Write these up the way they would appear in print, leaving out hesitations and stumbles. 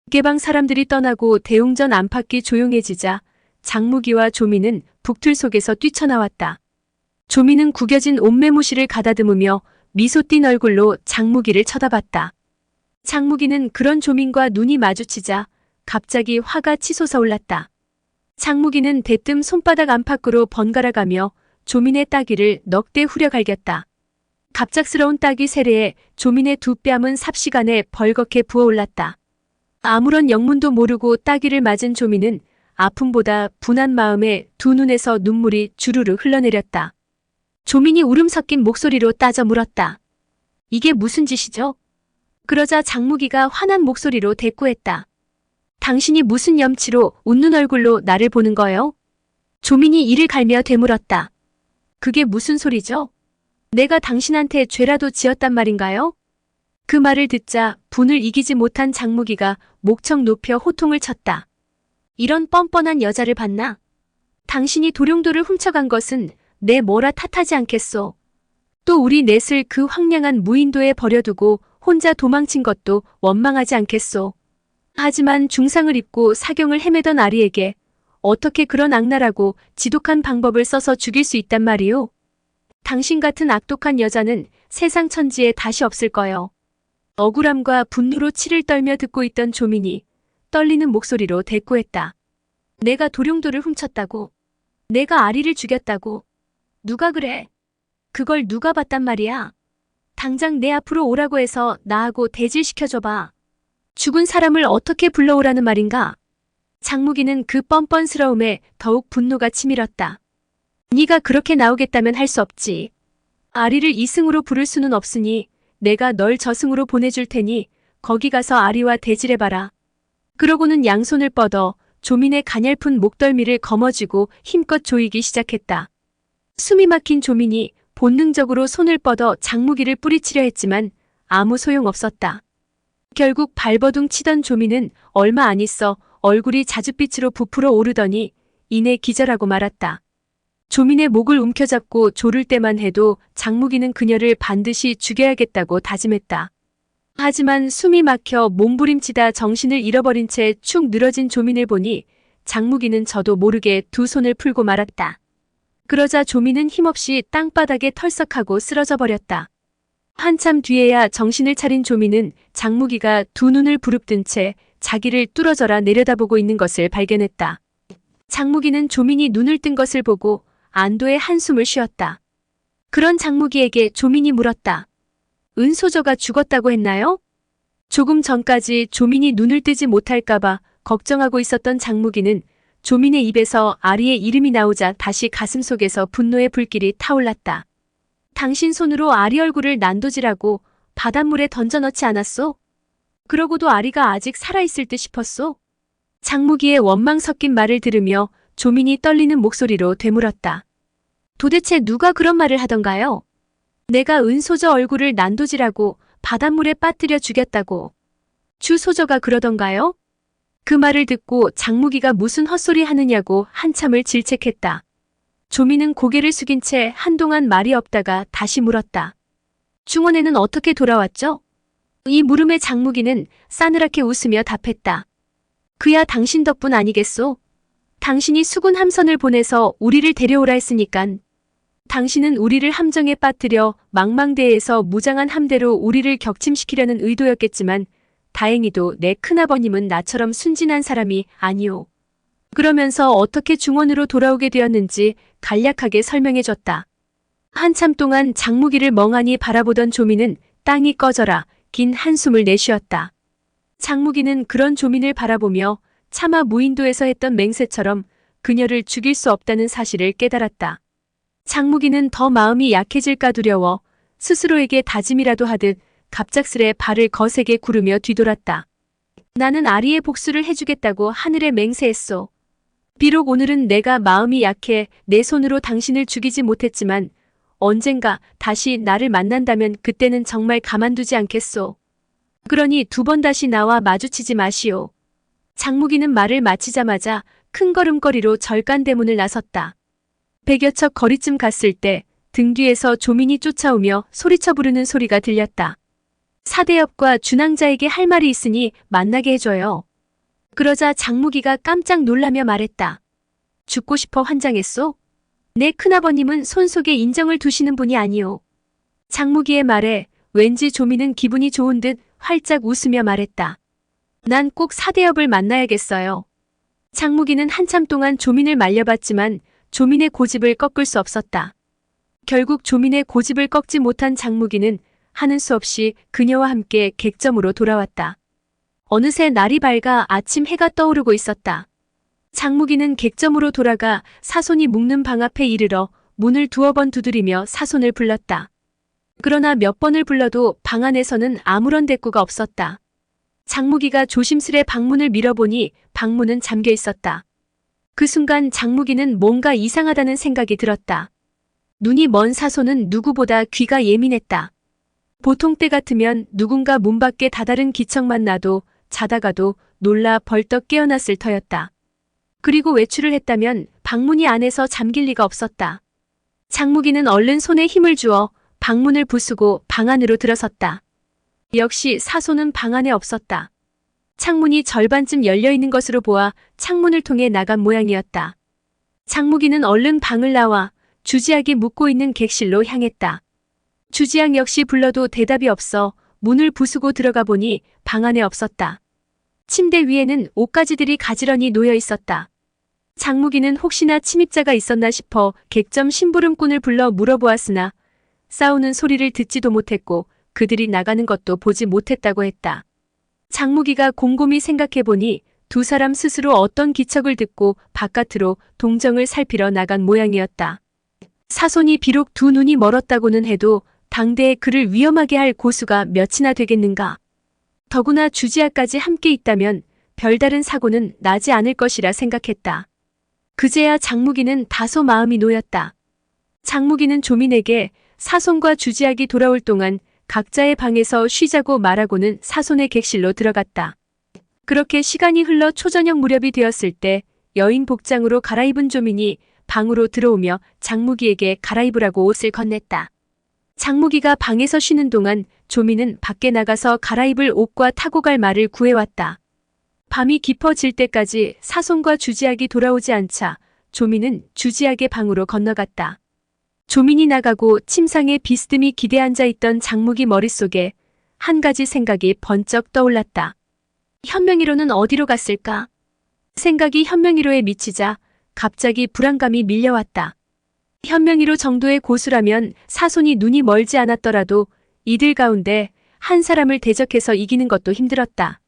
개방 사람들이 떠나고 대웅전 안팎이 조용해지자 장무기와 조미는 북틀 속에서 뛰쳐나왔다. 조미는 구겨진 옷매무실을 가다듬으며 미소 띈 얼굴로 장무기를 쳐다봤다. 장무기는 그런 조민과 눈이 마주치자 갑자기 화가 치솟아 올랐다. 장무기는 대뜸 손바닥 안팎으로 번갈아가며 조민의 따귀를 넉 대 후려 갈겼다. 갑작스러운 따귀 세례에 조민의 두 뺨은 삽시간에 벌겋게 부어올랐다. 아무런 영문도 모르고 따귀를 맞은 조민은 아픔보다 분한 마음에 두 눈에서 눈물이 주르르 흘러내렸다. 조민이 울음 섞인 목소리로 따져 물었다. 이게 무슨 짓이죠? 그러자 장무기가 화난 목소리로 대꾸했다. 당신이 무슨 염치로 웃는 얼굴로 나를 보는 거요? 조민이 이를 갈며 되물었다. 그게 무슨 소리죠? 내가 당신한테 죄라도 지었단 말인가요? 그 말을 듣자 분을 이기지 못한 장무기가 목청 높여 호통을 쳤다. 이런 뻔뻔한 여자를 봤나? 당신이 도룡도를 훔쳐간 것은 내 뭐라 탓하지 않겠소. 또 우리 넷을 그 황량한 무인도에 버려두고 혼자 도망친 것도 원망하지 않겠소. 하지만 중상을 입고 사경을 헤매던 아리에게 어떻게 그런 악랄하고 지독한 방법을 써서 죽일 수 있단 말이오? 당신 같은 악독한 여자는 세상 천지에 다시 없을 거요. 억울함과 분노로 치를 떨며 듣고 있던 조민이 떨리는 목소리로 대꾸했다. 내가 도룡도를 훔쳤다고? 내가 아리를 죽였다고? 누가 그래? 그걸 누가 봤단 말이야? 당장 내 앞으로 오라고 해서 나하고 대질시켜줘봐. 죽은 사람을 어떻게 불러오라는 말인가? 장무기는 그 뻔뻔스러움에 더욱 분노가 치밀었다. 네가 그렇게 나오겠다면 할 수 없지. 아리를 이승으로 부를 수는 없으니 내가 널 저승으로 보내줄 테니 거기 가서 아리와 대질해봐라. 그러고는 양손을 뻗어 조민의 가냘픈 목덜미를 거머쥐고 힘껏 조이기 시작했다. 숨이 막힌 조민이 본능적으로 손을 뻗어 장무기를 뿌리치려 했지만 아무 소용없었다. 결국 발버둥 치던 조민은 얼마 안 있어 얼굴이 자줏빛으로 부풀어 오르더니 이내 기절하고 말았다. 조민의 목을 움켜잡고 조를 때만 해도 장무기는 그녀를 반드시 죽여야겠다고 다짐했다. 하지만 숨이 막혀 몸부림치다 정신을 잃어버린 채 축 늘어진 조민을 보니 장무기는 저도 모르게 두 손을 풀고 말았다. 그러자 조민은 힘없이 땅바닥에 털썩하고 쓰러져 버렸다. 한참 뒤에야 정신을 차린 조민은 장무기가 두 눈을 부릅뜬 채 자기를 뚫어져라 내려다보고 있는 것을 발견했다. 장무기는 조민이 눈을 뜬 것을 보고 안도의 한숨을 쉬었다. 그런 장무기에게 조민이 물었다. 은소저가 죽었다고 했나요? 조금 전까지 조민이 눈을 뜨지 못할까봐 걱정하고 있었던 장무기는 조민의 입에서 아리의 이름이 나오자 다시 가슴속에서 분노의 불길이 타올랐다. 당신 손으로 아리 얼굴을 난도질하고 바닷물에 던져넣지 않았소? 그러고도 아리가 아직 살아있을 듯 싶었소? 장무기의 원망 섞인 말을 들으며 조민이 떨리는 목소리로 되물었다. 도대체 누가 그런 말을 하던가요? 내가 은소저 얼굴을 난도질하고 바닷물에 빠뜨려 죽였다고. 주소저가 그러던가요? 그 말을 듣고 장무기가 무슨 헛소리 하느냐고 한참을 질책했다. 조민은 고개를 숙인 채 한동안 말이 없다가 다시 물었다. 중원에는 어떻게 돌아왔죠? 이 물음에 장무기는 싸늘하게 웃으며 답했다. 그야 당신 덕분 아니겠소? 당신이 수군 함선을 보내서 우리를 데려오라 했으니깐. 당신은 우리를 함정에 빠뜨려 망망대해에서 무장한 함대로 우리를 격침시키려는 의도였겠지만 다행히도 내 큰아버님은 나처럼 순진한 사람이 아니오. 그러면서 어떻게 중원으로 돌아오게 되었는지 간략하게 설명해줬다. 한참 동안 장무기를 멍하니 바라보던 조민은 땅이 꺼져라 긴 한숨을 내쉬었다. 장무기는 그런 조민을 바라보며 차마 무인도에서 했던 맹세처럼 그녀를 죽일 수 없다는 사실을 깨달았다. 장무기는 더 마음이 약해질까 두려워 스스로에게 다짐이라도 하듯 갑작스레 발을 거세게 구르며 뒤돌았다. 나는 아리의 복수를 해주겠다고 하늘에 맹세했소. 비록 오늘은 내가 마음이 약해 내 손으로 당신을 죽이지 못했지만 언젠가 다시 나를 만난다면 그때는 정말 가만두지 않겠소. 그러니 두 번 다시 나와 마주치지 마시오. 장무기는 말을 마치자마자 큰 걸음걸이로 절간대문을 나섰다. 100여 척 거리쯤 갔을 때 등 뒤에서 조민이 쫓아오며 소리쳐 부르는 소리가 들렸다. 사대엽과 준항자에게 할 말이 있으니 만나게 해줘요. 그러자 장무기가 깜짝 놀라며 말했다. 죽고 싶어 환장했소? 내 큰아버님은 손속에 인정을 두시는 분이 아니오. 장무기의 말에 왠지 조미는 기분이 좋은 듯 활짝 웃으며 말했다. 난 꼭 사대엽을 만나야겠어요. 장무기는 한참 동안 조민을 말려봤지만 조민의 고집을 꺾을 수 없었다. 결국 조민의 고집을 꺾지 못한 장무기는 하는 수 없이 그녀와 함께 객점으로 돌아왔다. 어느새 날이 밝아 아침 해가 떠오르고 있었다. 장무기는 객점으로 돌아가 사손이 묵는 방 앞에 이르러 문을 두어 번 두드리며 사손을 불렀다. 그러나 몇 번을 불러도 방 안에서는 아무런 대꾸가 없었다. 장무기가 조심스레 방문을 밀어보니 방문은 잠겨 있었다. 그 순간 장무기는 뭔가 이상하다는 생각이 들었다. 눈이 먼 사손은 누구보다 귀가 예민했다. 보통 때 같으면 누군가 문 밖에 다다른 기척만 나도 자다가도 놀라 벌떡 깨어났을 터였다. 그리고 외출을 했다면 방문이 안에서 잠길 리가 없었다. 장무기는 얼른 손에 힘을 주어 방문을 부수고 방 안으로 들어섰다. 역시 사손은 방 안에 없었다. 창문이 절반쯤 열려있는 것으로 보아 창문을 통해 나간 모양이었다. 장무기는 얼른 방을 나와 주지학이 묵고 있는 객실로 향했다. 주지학 역시 불러도 대답이 없어 문을 부수고 들어가 보니 방 안에 없었다. 침대 위에는 옷가지들이 가지런히 놓여 있었다. 장무기는 혹시나 침입자가 있었나 싶어 객점 심부름꾼을 불러 물어보았으나 싸우는 소리를 듣지도 못했고 그들이 나가는 것도 보지 못했다고 했다. 장무기가 곰곰이 생각해보니 두 사람 스스로 어떤 기척을 듣고 바깥으로 동정을 살피러 나간 모양이었다. 사손이 비록 두 눈이 멀었다고는 해도 당대에 그를 위험하게 할 고수가 몇이나 되겠는가. 더구나 주지아까지 함께 있다면 별다른 사고는 나지 않을 것이라 생각했다. 그제야 장무기는 다소 마음이 놓였다. 장무기는 조민에게 사손과 주지학이 돌아올 동안 각자의 방에서 쉬자고 말하고는 사손의 객실로 들어갔다. 그렇게 시간이 흘러 초저녁 무렵이 되었을 때 여인 복장으로 갈아입은 조민이 방으로 들어오며 장무기에게 갈아입으라고 옷을 건넸다. 장무기가 방에서 쉬는 동안 조민은 밖에 나가서 갈아입을 옷과 타고 갈 말을 구해왔다. 밤이 깊어질 때까지 사손과 주지학이 돌아오지 않자 조민은 주지학의 방으로 건너갔다. 조민이 나가고 침상에 비스듬히 기대앉아 있던 장무기 머릿속에 한 가지 생각이 번쩍 떠올랐다. 현명이로는 어디로 갔을까? 생각이 현명이로에 미치자 갑자기 불안감이 밀려왔다. 현명이로 정도의 고수라면 사손이 눈이 멀지 않았더라도 이들 가운데 한 사람을 대적해서 이기는 것도 힘들었다.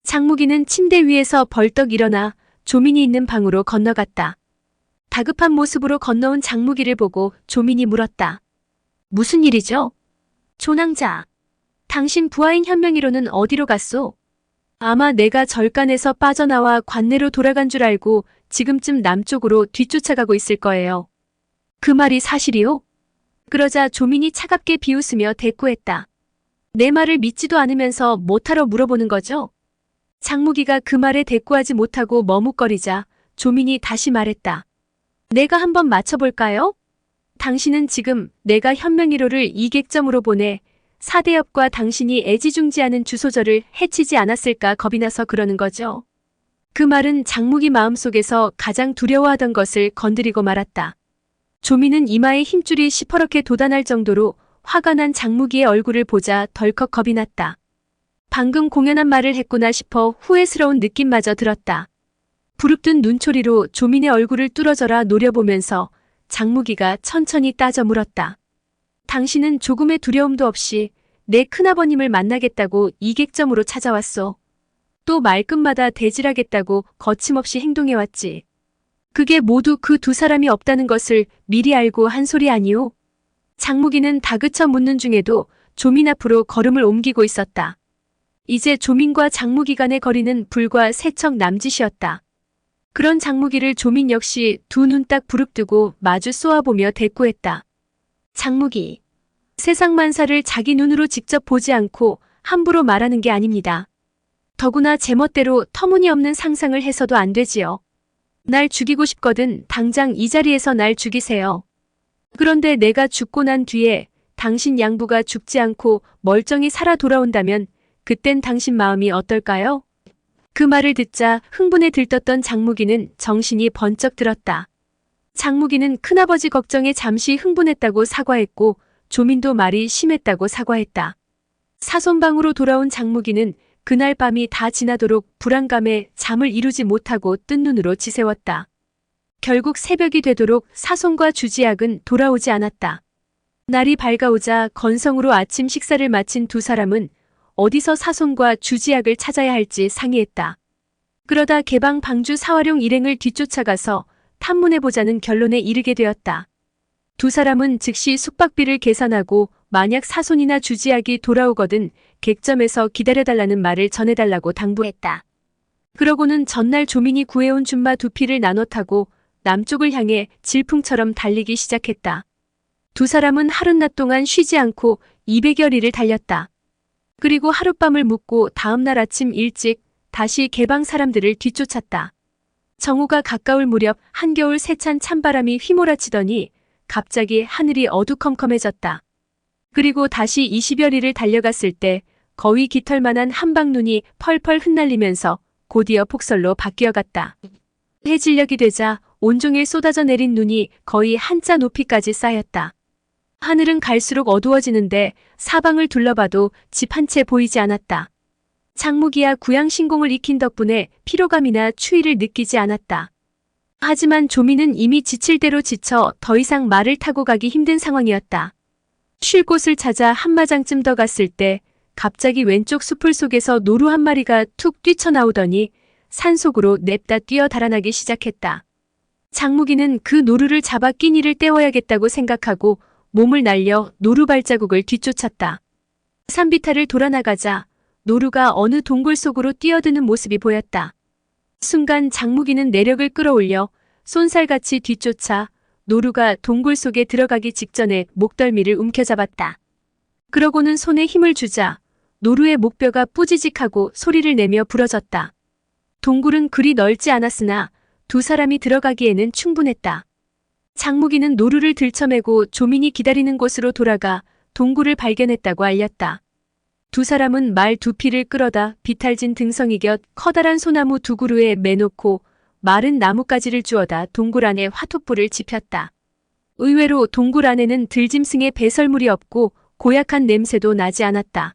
장무기는 침대 위에서 벌떡 일어나 조민이 있는 방으로 건너갔다. 다급한 모습으로 건너온 장무기를 보고 조민이 물었다. 무슨 일이죠? 조낭자, 당신 부하인 현명이로는 어디로 갔소? 아마 내가 절간에서 빠져나와 관내로 돌아간 줄 알고 지금쯤 남쪽으로 뒤쫓아가고 있을 거예요. 그 말이 사실이오? 그러자 조민이 차갑게 비웃으며 대꾸했다. 내 말을 믿지도 않으면서 못하러 물어보는 거죠? 장무기가 그 말에 대꾸하지 못하고 머뭇거리자 조민이 다시 말했다. 내가 한번 맞춰볼까요? 당신은 지금 내가 현명이로를 이객점으로 보내 사대엽과 당신이 애지중지하는 주소저를 해치지 않았을까 겁이 나서 그러는 거죠. 그 말은 장무기 마음속에서 가장 두려워하던 것을 건드리고 말았다. 조민은 이마에 힘줄이 시퍼렇게 돋아날 정도로 화가 난 장무기의 얼굴을 보자 덜컥 겁이 났다. 방금 공연한 말을 했구나 싶어 후회스러운 느낌마저 들었다. 부릅뜬 눈초리로 조민의 얼굴을 뚫어져라 노려보면서 장무기가 천천히 따져 물었다. 당신은 조금의 두려움도 없이 내 큰아버님을 만나겠다고 이객점으로 찾아왔소. 또 말끝마다 대질하겠다고 거침없이 행동해왔지. 그게 모두 그 두 사람이 없다는 것을 미리 알고 한 소리 아니오? 장무기는 다그쳐 묻는 중에도 조민 앞으로 걸음을 옮기고 있었다. 이제 조민과 장무기 간의 거리는 불과 세척 남짓이었다. 그런 장무기를 조민 역시 두 눈 딱 부릅뜨고 마주 쏘아보며 대꾸했다. 장무기, 세상 만사를 자기 눈으로 직접 보지 않고 함부로 말하는 게 아닙니다. 더구나 제멋대로 터무니없는 상상을 해서도 안 되지요. 날 죽이고 싶거든 당장 이 자리에서 날 죽이세요. 그런데 내가 죽고 난 뒤에 당신 양부가 죽지 않고 멀쩡히 살아 돌아온다면 그땐 당신 마음이 어떨까요? 그 말을 듣자 흥분에 들떴던 장무기는 정신이 번쩍 들었다. 장무기는 큰아버지 걱정에 잠시 흥분했다고 사과했고 조민도 말이 심했다고 사과했다. 사손방으로 돌아온 장무기는 그날 밤이 다 지나도록 불안감에 잠을 이루지 못하고 뜬 눈으로 지새웠다. 결국 새벽이 되도록 사손과 주지학은 돌아오지 않았다. 날이 밝아오자 건성으로 아침 식사를 마친 두 사람은 어디서 사손과 주지학을 찾아야 할지 상의했다. 그러다 개방 방주 사활용 일행을 뒤쫓아가서 탐문해보자는 결론에 이르게 되었다. 두 사람은 즉시 숙박비를 계산하고 만약 사손이나 주지학이 돌아오거든 객점에서 기다려달라는 말을 전해달라고 당부했다. 그러고는 전날 조민이 구해온 준마 두 피를 나눠 타고 남쪽을 향해 질풍처럼 달리기 시작했다. 두 사람은 하룻낮 동안 쉬지 않고 200여 리를 달렸다. 그리고 하룻밤을 묵고 다음날 아침 일찍 다시 개방 사람들을 뒤쫓았다. 정오가 가까울 무렵 한겨울 세찬 찬바람이 휘몰아치더니 갑자기 하늘이 어두컴컴해졌다. 그리고 다시 20여 리를 달려갔을 때 거위 깃털만한 한방눈이 펄펄 흩날리면서 곧이어 폭설로 바뀌어갔다. 해질녘이 되자 온종일 쏟아져 내린 눈이 거의 한자 높이까지 쌓였다. 하늘은 갈수록 어두워지는데 사방을 둘러봐도 집 한 채 보이지 않았다. 장무기야 구양신공을 익힌 덕분에 피로감이나 추위를 느끼지 않았다. 하지만 조민은 이미 지칠 대로 지쳐 더 이상 말을 타고 가기 힘든 상황이었다. 쉴 곳을 찾아 한마장쯤 더 갔을 때 갑자기 왼쪽 수풀 속에서 노루 한 마리가 툭 뛰쳐나오더니 산속으로 냅다 뛰어 달아나기 시작했다. 장무기는 그 노루를 잡아 끼니를 때워야겠다고 생각하고 몸을 날려 노루 발자국을 뒤쫓았다. 산비탈을 돌아나가자 노루가 어느 동굴 속으로 뛰어드는 모습이 보였다. 순간 장무기는 내력을 끌어올려 쏜살같이 뒤쫓아 노루가 동굴 속에 들어가기 직전에 목덜미를 움켜잡았다. 그러고는 손에 힘을 주자 노루의 목뼈가 뿌지직하고 소리를 내며 부러졌다. 동굴은 그리 넓지 않았으나 두 사람이 들어가기에는 충분했다. 장무기는 노루를 들쳐매고 조민이 기다리는 곳으로 돌아가 동굴을 발견했다고 알렸다. 두 사람은 말 두 피를 끌어다 비탈진 등성이 곁 커다란 소나무 두 그루에 매놓고 마른 나뭇가지를 주워다 동굴 안에 화토불을 지폈다. 의외로 동굴 안에는 들짐승의 배설물이 없고 고약한 냄새도 나지 않았다.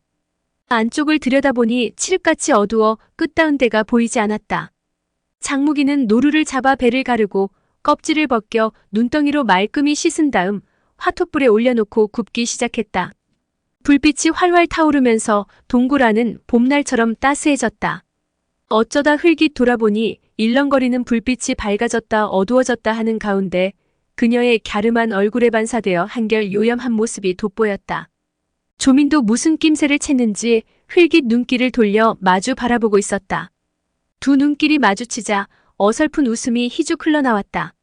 안쪽을 들여다보니 칠흑같이 어두워 끝닿은 데가 보이지 않았다. 장무기는 노루를 잡아 배를 가르고 껍질을 벗겨 눈덩이로 말끔히 씻은 다음 화토불에 올려놓고 굽기 시작했다. 불빛이 활활 타오르면서 동굴 안은 봄날처럼 따스해졌다. 어쩌다 흘깃 돌아보니 일렁거리는 불빛이 밝아졌다 어두워졌다 하는 가운데 그녀의 갸름한 얼굴에 반사되어 한결 요염한 모습이 돋보였다. 조민도 무슨 낌새를 챘는지 흘깃 눈길을 돌려 마주 바라보고 있었다. 두 눈길이 마주치자 어설픈 웃음이 희죽 흘러나왔다.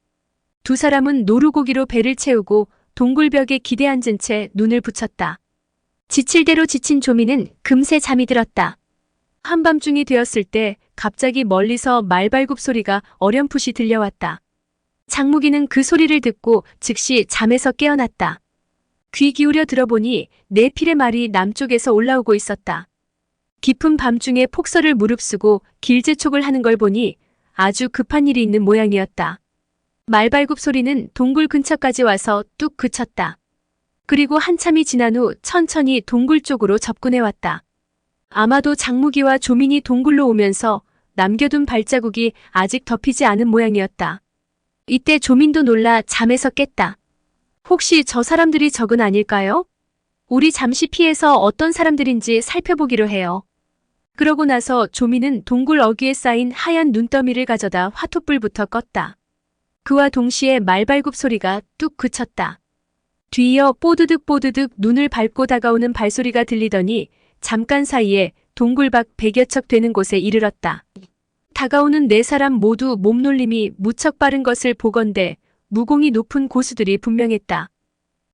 두 사람은 노루고기로 배를 채우고 동굴벽에 기대 앉은 채 눈을 붙였다. 지칠 대로 지친 조민은 금세 잠이 들었다. 한밤중이 되었을 때 갑자기 멀리서 말발굽 소리가 어렴풋이 들려왔다. 장무기는 그 소리를 듣고 즉시 잠에서 깨어났다. 귀 기울여 들어보니 네 필의 말이 남쪽에서 올라오고 있었다. 깊은 밤중에 폭설을 무릅쓰고 길재촉을 하는 걸 보니 아주 급한 일이 있는 모양이었다. 말발굽 소리는 동굴 근처까지 와서 뚝 그쳤다. 그리고 한참이 지난 후 천천히 동굴 쪽으로 접근해왔다. 아마도 장무기와 조민이 동굴로 오면서 남겨둔 발자국이 아직 덮이지 않은 모양이었다. 이때 조민도 놀라 잠에서 깼다. 혹시 저 사람들이 적은 아닐까요? 우리 잠시 피해서 어떤 사람들인지 살펴보기로 해요. 그러고 나서 조민은 동굴 어귀에 쌓인 하얀 눈더미를 가져다 화토불부터 껐다. 그와 동시에 말발굽 소리가 뚝 그쳤다. 뒤이어 뽀드득 뽀드득 눈을 밟고 다가오는 발소리가 들리더니 잠깐 사이에 동굴 밖 100여 척 되는 곳에 이르렀다. 다가오는 네 사람 모두 몸놀림이 무척 빠른 것을 보건대 무공이 높은 고수들이 분명했다.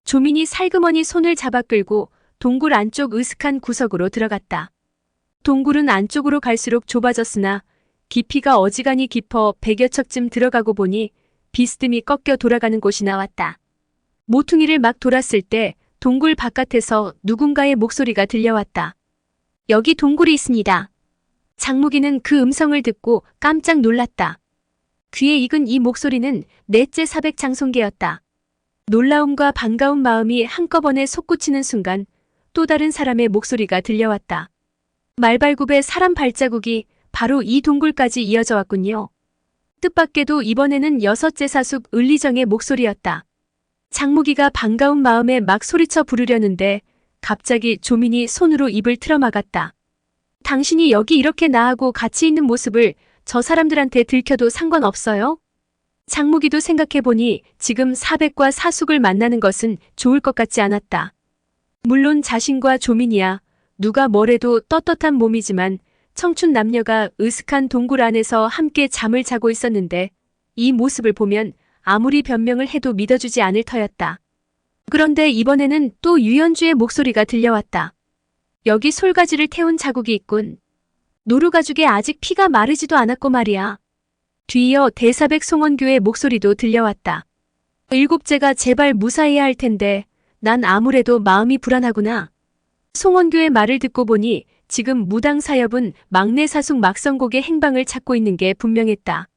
조민이 살그머니 손을 잡아 끌고 동굴 안쪽 으슥한 구석으로 들어갔다. 동굴은 안쪽으로 갈수록 좁아졌으나 깊이가 어지간히 깊어 100여 척쯤 들어가고 보니 비스듬히 꺾여 돌아가는 곳이 나왔다. 모퉁이를 막 돌았을 때 동굴 바깥에서 누군가의 목소리가 들려왔다. 여기 동굴이 있습니다. 장무기는 그 음성을 듣고 깜짝 놀랐다. 귀에 익은 이 목소리는 넷째 사백 장송계였다. 놀라움과 반가운 마음이 한꺼번에 솟구치는 순간 또 다른 사람의 목소리가 들려왔다. 말발굽의 사람 발자국이 바로 이 동굴까지 이어져 왔군요. 뜻밖에도 이번에는 여섯째 사숙 을리정의 목소리였다. 장무기가 반가운 마음에 막 소리쳐 부르려는데 갑자기 조민이 손으로 입을 틀어막았다. 당신이 여기 이렇게 나하고 같이 있는 모습을 저 사람들한테 들켜도 상관없어요? 장무기도 생각해보니 지금 사백과 사숙을 만나는 것은 좋을 것 같지 않았다. 물론 자신과 조민이야 누가 뭐래도 떳떳한 몸이지만 청춘 남녀가 으슥한 동굴 안에서 함께 잠을 자고 있었는데 이 모습을 보면 아무리 변명을 해도 믿어주지 않을 터였다. 그런데 이번에는 또 유연주의 목소리가 들려왔다. 여기 솔가지를 태운 자국이 있군. 노루가죽에 아직 피가 마르지도 않았고 말이야. 뒤이어 대사백 송원교의 목소리도 들려왔다. 일곱째가 제발 무사해야 할 텐데 난 아무래도 마음이 불안하구나. 송원교의 말을 듣고 보니 지금 무당 사협은 막내 사숙 막성곡의 행방을 찾고 있는 게 분명했다.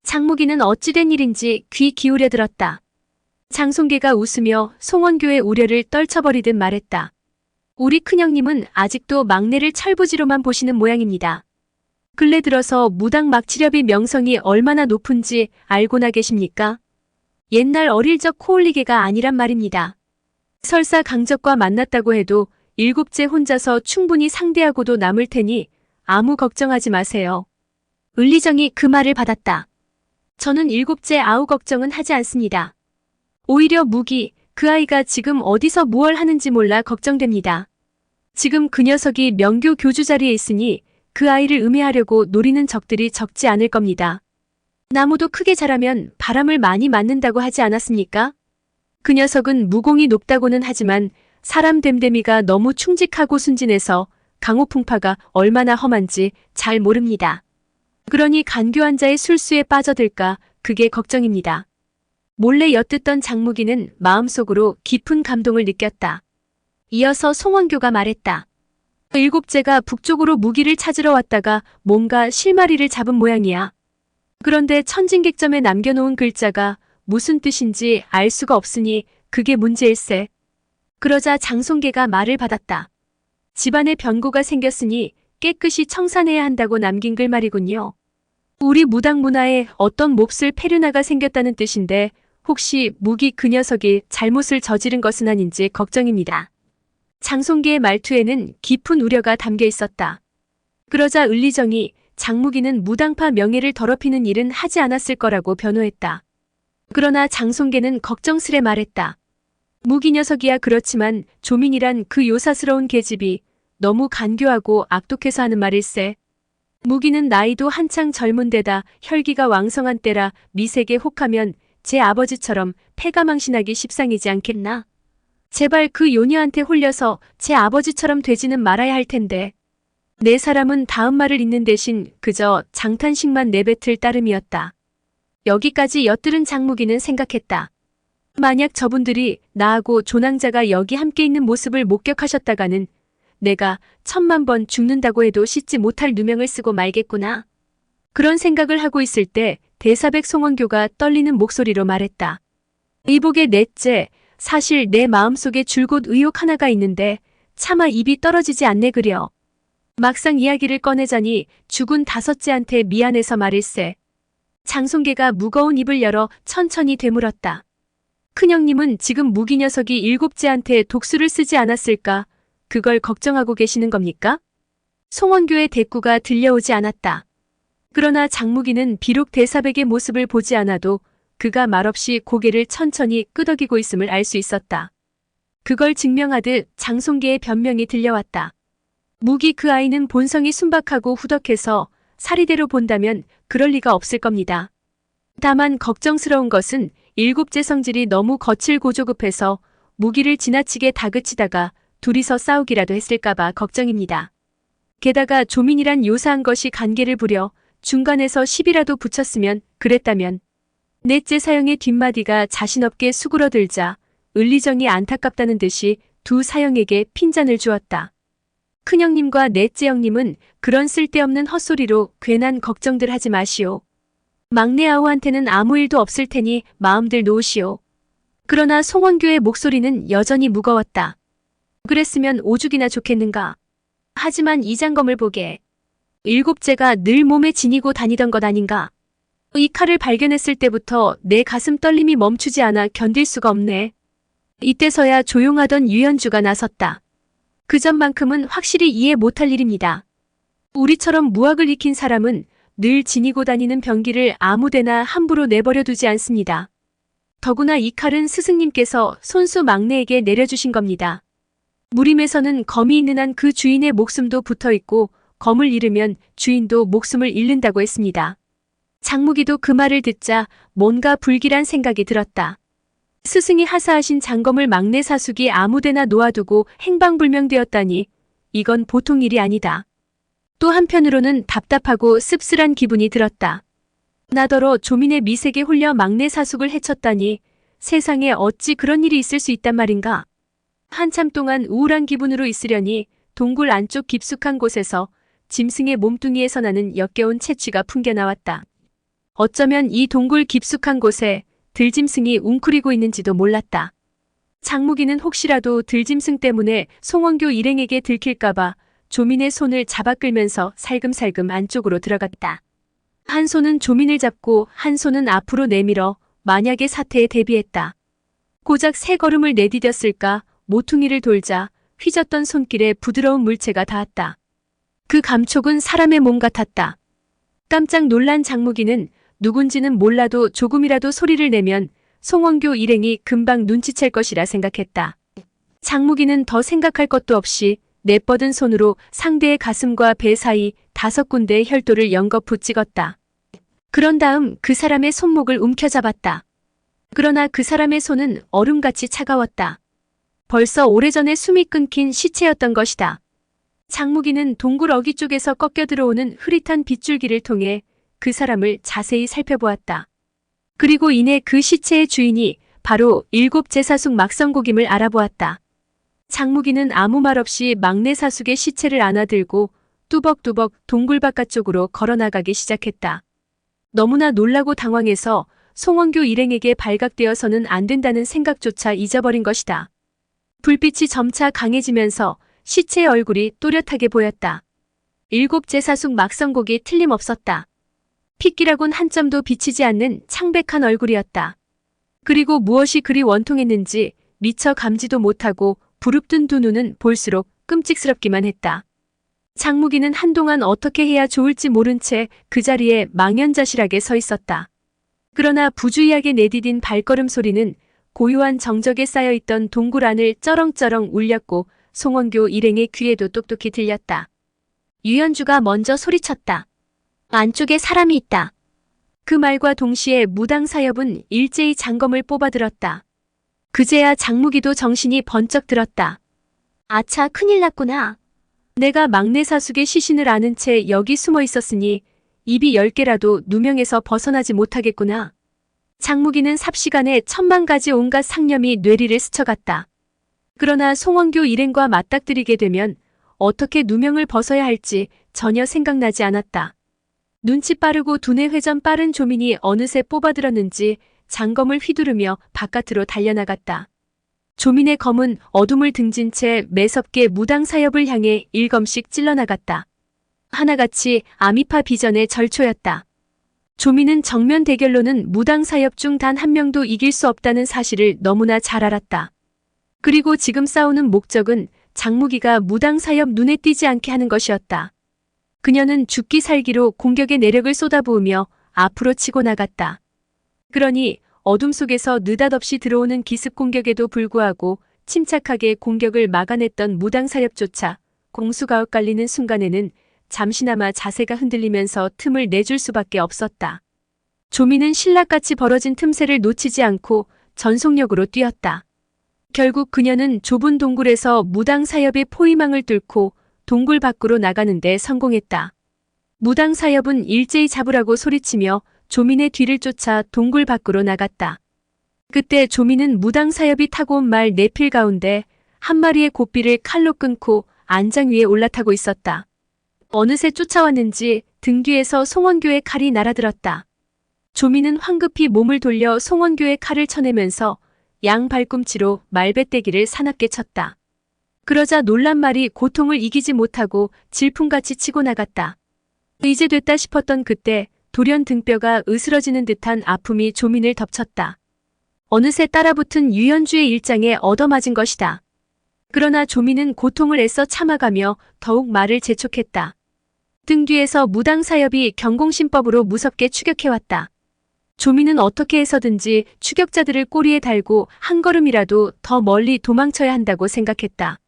장무기는 어찌된 일인지 귀 기울여 들었다. 장송계가 웃으며 송원교의 우려를 떨쳐버리듯 말했다. 우리 큰형님은 아직도 막내를 철부지로만 보시는 모양입니다. 근래 들어서 무당 막치렵의 명성이 얼마나 높은지 알고나 계십니까? 옛날 어릴 적 코올리개가 아니란 말입니다. 설사 강적과 만났다고 해도 일곱째 혼자서 충분히 상대하고도 남을 테니 아무 걱정하지 마세요. 을리정이 그 말을 받았다. 저는 일곱째 아우 걱정은 하지 않습니다. 오히려 무기, 그 아이가 지금 어디서 무얼 하는지 몰라 걱정됩니다. 지금 그 녀석이 명교 교주 자리에 있으니 그 아이를 음해하려고 노리는 적들이 적지 않을 겁니다. 나무도 크게 자라면 바람을 많이 맞는다고 하지 않았습니까? 그 녀석은 무공이 높다고는 하지만 사람 됨됨이가 너무 충직하고 순진해서 강호풍파가 얼마나 험한지 잘 모릅니다. 그러니 간교한 자의 술수에 빠져들까 그게 걱정입니다. 몰래 엿듣던 장무기는 마음속으로 깊은 감동을 느꼈다. 이어서 송원교가 말했다. 일곱째가 북쪽으로 무기를 찾으러 왔다가 뭔가 실마리를 잡은 모양이야. 그런데 천진객점에 남겨놓은 글자가 무슨 뜻인지 알 수가 없으니 그게 문제일세. 그러자 장송계가 말을 받았다. 집안에 변고가 생겼으니 깨끗이 청산해야 한다고 남긴 글 말이군요. 우리 무당 문화에 어떤 몹쓸 폐륜화가 생겼다는 뜻인데 혹시 무기 그 녀석이 잘못을 저지른 것은 아닌지 걱정입니다. 장송계의 말투에는 깊은 우려가 담겨 있었다. 그러자 을리정이 장무기는 무당파 명예를 더럽히는 일은 하지 않았을 거라고 변호했다. 그러나 장송계는 걱정스레 말했다. 무기 녀석이야 그렇지만 조민이란 그 요사스러운 계집이 너무 간교하고 악독해서 하는 말일세. 무기는 나이도 한창 젊은 데다 혈기가 왕성한 때라 미색에 혹하면 제 아버지처럼 패가망신하기 십상이지 않겠나? 제발 그 요녀한테 홀려서 제 아버지처럼 되지는 말아야 할 텐데. 내 사람은 다음 말을 잇는 대신 그저 장탄식만 내뱉을 따름이었다. 여기까지 엿들은 장무기는 생각했다. 만약 저분들이 나하고 조낭자가 여기 함께 있는 모습을 목격하셨다가는 내가 1000만 번 죽는다고 해도 씻지 못할 누명을 쓰고 말겠구나. 그런 생각을 하고 있을 때 대사백 송원교가 떨리는 목소리로 말했다. 의복의 넷째, 사실 내 마음속에 줄곧 의혹 하나가 있는데 차마 입이 떨어지지 않네 그려. 막상 이야기를 꺼내자니 죽은 다섯째한테 미안해서 말일세. 장송계가 무거운 입을 열어 천천히 되물었다. 큰형님은 지금 무기 녀석이 일곱째한테 독수를 쓰지 않았을까? 그걸 걱정하고 계시는 겁니까? 송원교의 대꾸가 들려오지 않았다. 그러나 장무기는 비록 대사백의 모습을 보지 않아도 그가 말없이 고개를 천천히 끄덕이고 있음을 알 수 있었다. 그걸 증명하듯 장송계의 변명이 들려왔다. 무기 그 아이는 본성이 순박하고 후덕해서 사리대로 본다면 그럴 리가 없을 겁니다. 다만 걱정스러운 것은 일곱째 성질이 너무 거칠고조급해서 무기를 지나치게 다그치다가 둘이서 싸우기라도 했을까봐 걱정입니다. 게다가 조민이란 요사한 것이 간계를 부려 중간에서 시비라도 붙였으면 그랬다면. 넷째 사형의 뒷마디가 자신없게 수그러들자 을리정이 안타깝다는 듯이 두 사형에게 핀잔을 주었다. 큰형님과 넷째 형님은 그런 쓸데없는 헛소리로 괜한 걱정들 하지 마시오. 막내 아우한테는 아무 일도 없을 테니 마음들 놓으시오. 그러나 송원교의 목소리는 여전히 무거웠다. 그랬으면 오죽이나 좋겠는가. 하지만 이 장검을 보게. 일곱째가 늘 몸에 지니고 다니던 것 아닌가. 이 칼을 발견했을 때부터 내 가슴 떨림이 멈추지 않아 견딜 수가 없네. 이때서야 조용하던 유연주가 나섰다. 그전만큼은 확실히 이해 못할 일입니다. 우리처럼 무학을 익힌 사람은 늘 지니고 다니는 병기를 아무데나 함부로 내버려 두지 않습니다. 더구나 이 칼은 스승님께서 손수 막내에게 내려주신 겁니다. 무림에서는 검이 있는 한 그 주인의 목숨도 붙어 있고 검을 잃으면 주인도 목숨을 잃는다고 했습니다. 장무기도 그 말을 듣자 뭔가 불길한 생각이 들었다. 스승이 하사하신 장검을 막내 사숙이 아무데나 놓아두고 행방불명되었다니 이건 보통 일이 아니다. 또 한편으로는 답답하고 씁쓸한 기분이 들었다. 나더러 조민의 미색에 홀려 막내 사숙을 해쳤다니 세상에 어찌 그런 일이 있을 수 있단 말인가. 한참 동안 우울한 기분으로 있으려니 동굴 안쪽 깊숙한 곳에서 짐승의 몸뚱이에서 나는 역겨운 채취가 풍겨나왔다. 어쩌면 이 동굴 깊숙한 곳에 들짐승이 웅크리고 있는지도 몰랐다. 장무기는 혹시라도 들짐승 때문에 송원교 일행에게 들킬까봐 조민의 손을 잡아 끌면서 살금살금 안쪽으로 들어갔다. 한 손은 조민을 잡고 한 손은 앞으로 내밀어 만약의 사태에 대비했다. 고작 세 걸음을 내디뎠을까 모퉁이를 돌자 휘젓던 손길에 부드러운 물체가 닿았다. 그 감촉은 사람의 몸 같았다. 깜짝 놀란 장무기는 누군지는 몰라도 조금이라도 소리를 내면 송원교 일행이 금방 눈치챌 것이라 생각했다. 장무기는 더 생각할 것도 없이 내뻗은 손으로 상대의 가슴과 배 사이 5군데의 혈도를 연거푸 찍었다. 그런 다음 그 사람의 손목을 움켜잡았다. 그러나 그 사람의 손은 얼음같이 차가웠다. 벌써 오래전에 숨이 끊긴 시체였던 것이다. 장무기는 동굴 어귀 쪽에서 꺾여 들어오는 흐릿한 빗줄기를 통해 그 사람을 자세히 살펴보았다. 그리고 이내 그 시체의 주인이 바로 일곱 제사숙 막성곡임을 알아보았다. 장무기는 아무 말 없이 막내 사숙의 시체를 안아들고 뚜벅뚜벅 동굴 바깥쪽으로 걸어나가기 시작했다. 너무나 놀라고 당황해서 송원교 일행에게 발각되어서는 안 된다는 생각조차 잊어버린 것이다. 불빛이 점차 강해지면서 시체의 얼굴이 또렷하게 보였다. 일곱 제사숙 막성곡이 틀림없었다. 핏기라곤 한 점도 비치지 않는 창백한 얼굴이었다. 그리고 무엇이 그리 원통했는지 미처 감지도 못하고 부릅뜬 두 눈은 볼수록 끔찍스럽기만 했다. 장무기는 한동안 어떻게 해야 좋을지 모른 채 그 자리에 망연자실하게 서 있었다. 그러나 부주의하게 내디딘 발걸음 소리는 고요한 정적에 쌓여있던 동굴 안을 쩌렁쩌렁 울렸고 송원교 일행의 귀에도 똑똑히 들렸다. 유연주가 먼저 소리쳤다. 안쪽에 사람이 있다. 그 말과 동시에 무당 사협은 일제히 장검을 뽑아들었다. 그제야 장무기도 정신이 번쩍 들었다. 아차, 큰일 났구나. 내가 막내 사숙의 시신을 아는 채 여기 숨어 있었으니 입이 10개라도 누명에서 벗어나지 못하겠구나. 장무기는 삽시간에 천만 가지 온갖 상념이 뇌리를 스쳐갔다. 그러나 송원교 일행과 맞닥뜨리게 되면 어떻게 누명을 벗어야 할지 전혀 생각나지 않았다. 눈치 빠르고 두뇌 회전 빠른 조민이 어느새 뽑아들었는지 장검을 휘두르며 바깥으로 달려나갔다. 조민의 검은 어둠을 등진 채 매섭게 무당 사협을 향해 1검씩 찔러나갔다. 하나같이 아미파 비전의 절초였다. 조민은 정면 대결로는 무당 사협 중 단 한 명도 이길 수 없다는 사실을 너무나 잘 알았다. 그리고 지금 싸우는 목적은 장무기가 무당 사협 눈에 띄지 않게 하는 것이었다. 그녀는 죽기 살기로 공격의 내력을 쏟아부으며 앞으로 치고 나갔다. 그러니 어둠 속에서 느닷없이 들어오는 기습 공격에도 불구하고 침착하게 공격을 막아냈던 무당 사협조차 공수가 엇갈리는 순간에는 잠시나마 자세가 흔들리면서 틈을 내줄 수밖에 없었다. 조민은 신락같이 벌어진 틈새를 놓치지 않고 전속력으로 뛰었다. 결국 그녀는 좁은 동굴에서 무당 사협의 포위망을 뚫고 동굴 밖으로 나가는 데 성공했다. 무당 사협은 일제히 잡으라고 소리치며 조민의 뒤를 쫓아 동굴 밖으로 나갔다. 그때 조민은 무당 사협이 타고 온 말 4필 가운데 한 마리의 고삐를 칼로 끊고 안장 위에 올라타고 있었다. 어느새 쫓아왔는지 등 뒤에서 송원교의 칼이 날아들었다. 조미는 황급히 몸을 돌려 송원교의 칼을 쳐내면서 양 발꿈치로 말베떼기를 사납게 쳤다. 그러자 놀란 말이 고통을 이기지 못하고 질풍같이 치고 나갔다. 이제 됐다 싶었던 그때 돌연 등뼈가 으스러지는 듯한 아픔이 조민을 덮쳤다. 어느새 따라붙은 유연주의 일장에 얻어맞은 것이다. 그러나 조민은 고통을 애써 참아가며 더욱 말을 재촉했다. 등 뒤에서 무당사협이 경공신법으로 무섭게 추격해왔다. 조민은 어떻게 해서든지 추격자들을 꼬리에 달고 한 걸음이라도 더 멀리 도망쳐야 한다고 생각했다.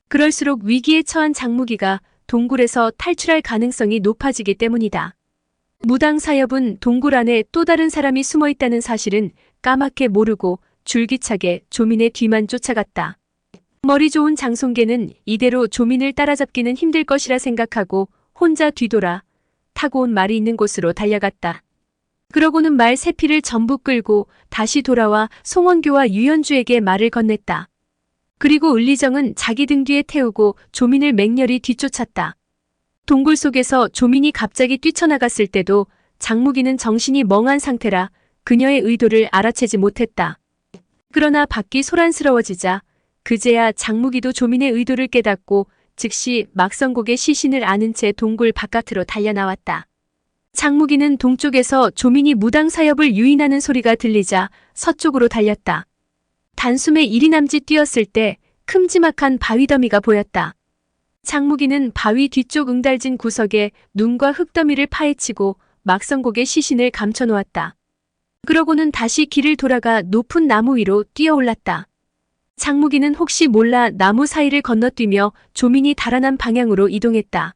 그럴수록 위기에 처한 장무기가 동굴에서 탈출할 가능성이 높아지기 때문이다. 무당사협은 동굴 안에 또 다른 사람이 숨어 있다는 사실은 까맣게 모르고 줄기차게 조민의 뒤만 쫓아갔다. 머리 좋은 장송계는 이대로 조민을 따라잡기는 힘들 것이라 생각하고 혼자 뒤돌아 타고 온 말이 있는 곳으로 달려갔다. 그러고는 말 세 피를 전부 끌고 다시 돌아와 송원교와 유연주에게 말을 건넸다. 그리고 을리정은 자기 등 뒤에 태우고 조민을 맹렬히 뒤쫓았다. 동굴 속에서 조민이 갑자기 뛰쳐나갔을 때도 장무기는 정신이 멍한 상태라 그녀의 의도를 알아채지 못했다. 그러나 밖이 소란스러워지자 그제야 장무기도 조민의 의도를 깨닫고 즉시 막성곡의 시신을 아는 채 동굴 바깥으로 달려나왔다. 장무기는 동쪽에서 조민이 무당사협을 유인하는 소리가 들리자 서쪽으로 달렸다. 단숨에 1이 남짓 뛰었을 때 큼지막한 바위더미가 보였다. 장무기는 바위 뒤쪽 응달진 구석에 눈과 흙더미를 파헤치고 막성곡의 시신을 감춰놓았다. 그러고는 다시 길을 돌아가 높은 나무 위로 뛰어올랐다. 장무기는 혹시 몰라 나무 사이를 건너뛰며 조민이 달아난 방향으로 이동했다.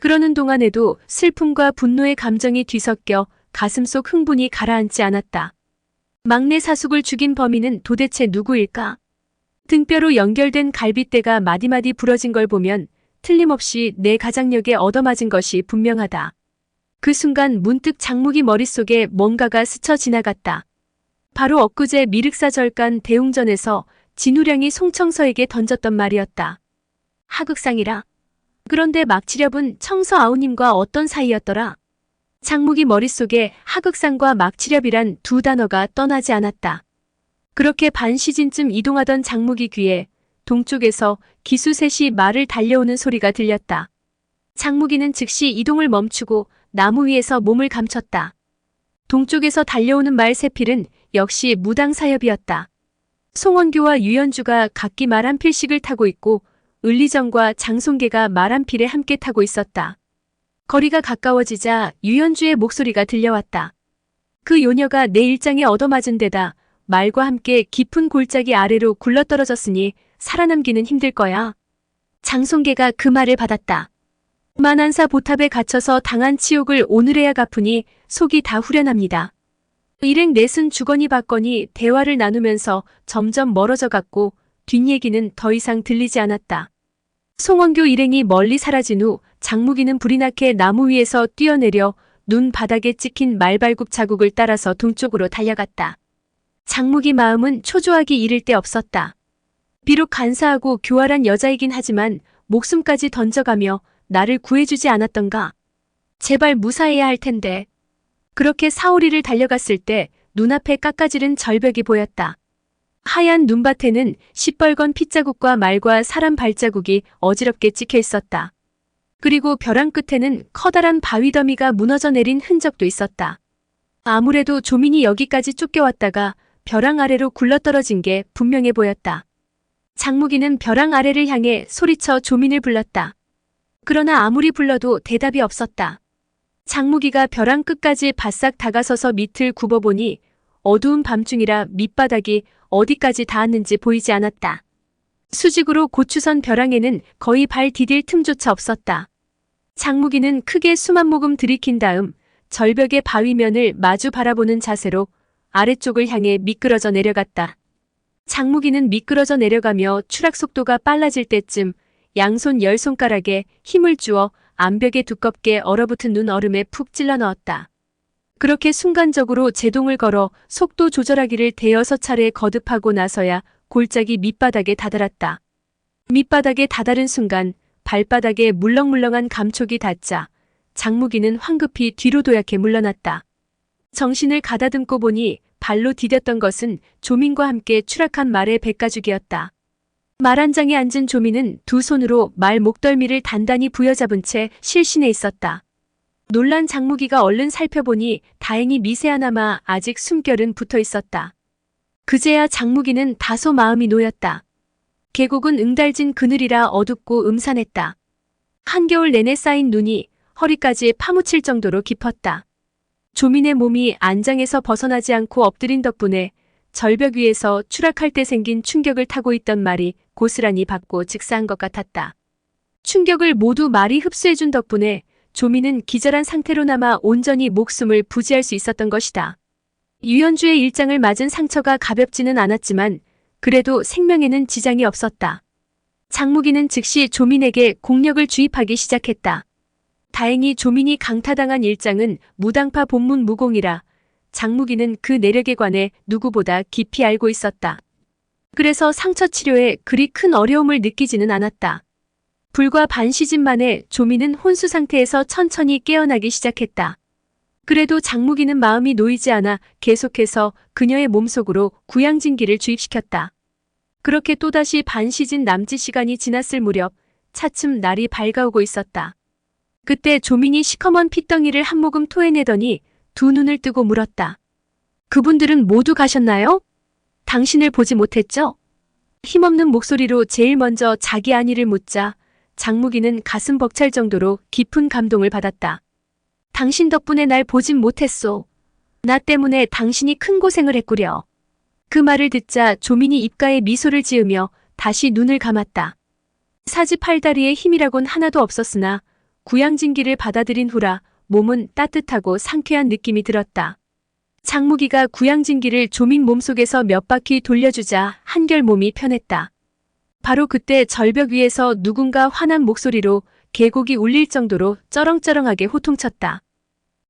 그러는 동안에도 슬픔과 분노의 감정이 뒤섞여 가슴속 흥분이 가라앉지 않았다. 막내 사숙을 죽인 범인은 도대체 누구일까? 등뼈로 연결된 갈빗대가 마디마디 부러진 걸 보면 틀림없이 내 가장력에 얻어맞은 것이 분명하다. 그 순간 문득 장무기 머릿속에 뭔가가 스쳐 지나갔다. 바로 엊그제 미륵사 절간 대웅전에서 진우량이 송청서에게 던졌던 말이었다. 하극상이라. 그런데 막치렵은 청서 아우님과 어떤 사이였더라? 장무기 머릿속에 하극상과 막치렵이란 두 단어가 떠나지 않았다. 그렇게 반시진쯤 이동하던 장무기 귀에 동쪽에서 기수 셋이 말을 달려오는 소리가 들렸다. 장무기는 즉시 이동을 멈추고 나무 위에서 몸을 감췄다. 동쪽에서 달려오는 말 세 필은 역시 무당사협이었다. 송원교와 유연주가 각기 말 한 필씩을 타고 있고 을리정과 장송계가 말 한 필에 함께 타고 있었다. 거리가 가까워지자 유연주의 목소리가 들려왔다. 그 요녀가 내 일장에 얻어맞은 데다 말과 함께 깊은 골짜기 아래로 굴러떨어졌으니 살아남기는 힘들 거야. 장송계가 그 말을 받았다. 만안사 보탑에 갇혀서 당한 치욕을 오늘에야 갚으니 속이 다 후련합니다. 일행 넷은 주거니 받거니 대화를 나누면서 점점 멀어져 갔고 뒷얘기는 더 이상 들리지 않았다. 송원교 일행이 멀리 사라진 후 장무기는 불이 나게 나무 위에서 뛰어내려 눈 바닥에 찍힌 말발굽 자국을 따라서 동쪽으로 달려갔다. 장무기 마음은 초조하기 이를 데 없었다. 비록 간사하고 교활한 여자이긴 하지만 목숨까지 던져가며 나를 구해주지 않았던가. 제발 무사해야 할 텐데. 그렇게 사오리를 달려갔을 때 눈앞에 깎아지른 절벽이 보였다. 하얀 눈밭에는 시뻘건 핏자국과 말과 사람 발자국이 어지럽게 찍혀 있었다. 그리고 벼랑 끝에는 커다란 바위더미가 무너져 내린 흔적도 있었다. 아무래도 조민이 여기까지 쫓겨왔다가 벼랑 아래로 굴러떨어진 게 분명해 보였다. 장무기는 벼랑 아래를 향해 소리쳐 조민을 불렀다. 그러나 아무리 불러도 대답이 없었다. 장무기가 벼랑 끝까지 바싹 다가서서 밑을 굽어보니 어두운 밤중이라 밑바닥이 어디까지 닿았는지 보이지 않았다. 수직으로 고추선 벼랑에는 거의 발 디딜 틈조차 없었다. 장무기는 크게 숨 한 모금 들이킨 다음 절벽의 바위면을 마주 바라보는 자세로 아래쪽을 향해 미끄러져 내려갔다. 장무기는 미끄러져 내려가며 추락 속도가 빨라질 때쯤 양손 10손가락에 힘을 주어 암벽에 두껍게 얼어붙은 눈 얼음에 푹 찔러 넣었다. 그렇게 순간적으로 제동을 걸어 속도 조절하기를 대여섯 차례 거듭하고 나서야 골짜기 밑바닥에 다다랐다. 밑바닥에 다다른 순간 발바닥에 물렁물렁한 감촉이 닿자 장무기는 황급히 뒤로 도약해 물러났다. 정신을 가다듬고 보니 발로 디뎠던 것은 조민과 함께 추락한 말의 백가죽이었다. 말 한 장에 앉은 조민은 두 손으로 말 목덜미를 단단히 부여잡은 채 실신해 있었다. 놀란 장무기가 얼른 살펴보니 다행히 미세하나마 아직 숨결은 붙어 있었다. 그제야 장무기는 다소 마음이 놓였다. 계곡은 응달진 그늘이라 어둡고 음산했다. 한겨울 내내 쌓인 눈이 허리까지 파묻힐 정도로 깊었다. 조민의 몸이 안장에서 벗어나지 않고 엎드린 덕분에 절벽 위에서 추락할 때 생긴 충격을 타고 있던 말이 고스란히 받고 즉사한 것 같았다. 충격을 모두 말이 흡수해준 덕분에 조민은 기절한 상태로나마 온전히 목숨을 부지할 수 있었던 것이다. 유연주의 일장을 맞은 상처가 가볍지는 않았지만 그래도 생명에는 지장이 없었다. 장무기는 즉시 조민에게 공력을 주입하기 시작했다. 다행히 조민이 강타당한 일장은 무당파 본문 무공이라 장무기는 그 내력에 관해 누구보다 깊이 알고 있었다. 그래서 상처 치료에 그리 큰 어려움을 느끼지는 않았다. 불과 반 시즌 만에 조민은 혼수 상태에서 천천히 깨어나기 시작했다. 그래도 장무기는 마음이 놓이지 않아 계속해서 그녀의 몸속으로 구양진기를 주입시켰다. 그렇게 또다시 반 시즌 남짓 시간이 지났을 무렵 차츰 날이 밝아오고 있었다. 그때 조민이 시커먼 핏덩이를 한 모금 토해내더니 두 눈을 뜨고 물었다. 그분들은 모두 가셨나요? 당신을 보지 못했죠? 힘없는 목소리로 제일 먼저 자기 안위를 묻자 장무기는 가슴 벅찰 정도로 깊은 감동을 받았다. 당신 덕분에 날 보진 못했소. 나 때문에 당신이 큰 고생을 했구려. 그 말을 듣자 조민이 입가에 미소를 지으며 다시 눈을 감았다. 사지팔다리에 힘이라곤 하나도 없었으나 구양진기를 받아들인 후라 몸은 따뜻하고 상쾌한 느낌이 들었다. 장무기가 구양진기를 조민 몸속에서 몇 바퀴 돌려주자 한결 몸이 편했다. 바로 그때 절벽 위에서 누군가 화난 목소리로 계곡이 울릴 정도로 쩌렁쩌렁하게 호통쳤다.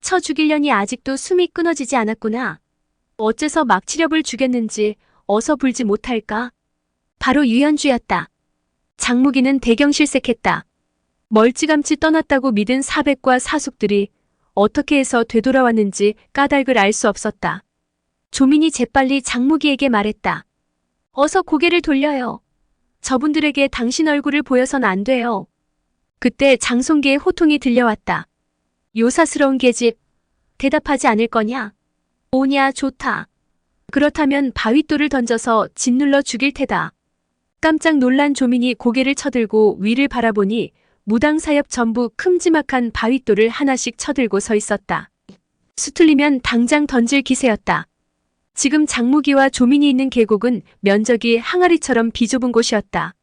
쳐 죽이려니 아직도 숨이 끊어지지 않았구나. 어째서 막치렵을 주겠는지 어서 불지 못할까? 바로 유연주였다. 장무기는 대경실색했다. 멀찌감치 떠났다고 믿은 사백과 사숙들이 어떻게 해서 되돌아왔는지 까닭을 알 수 없었다. 조민이 재빨리 장무기에게 말했다. 어서 고개를 돌려요. 저분들에게 당신 얼굴을 보여선 안 돼요. 그때 장송기의 호통이 들려왔다. 요사스러운 계집, 대답하지 않을 거냐? 오냐, 좋다. 그렇다면 바윗돌을 던져서 짓눌러 죽일 테다. 깜짝 놀란 조민이 고개를 쳐들고 위를 바라보니 무당사엽 전부 큼지막한 바윗돌을 하나씩 쳐들고 서 있었다. 수틀리면 당장 던질 기세였다. 지금 장무기와 조민이 있는 계곡은 면적이 항아리처럼 비좁은 곳이었다.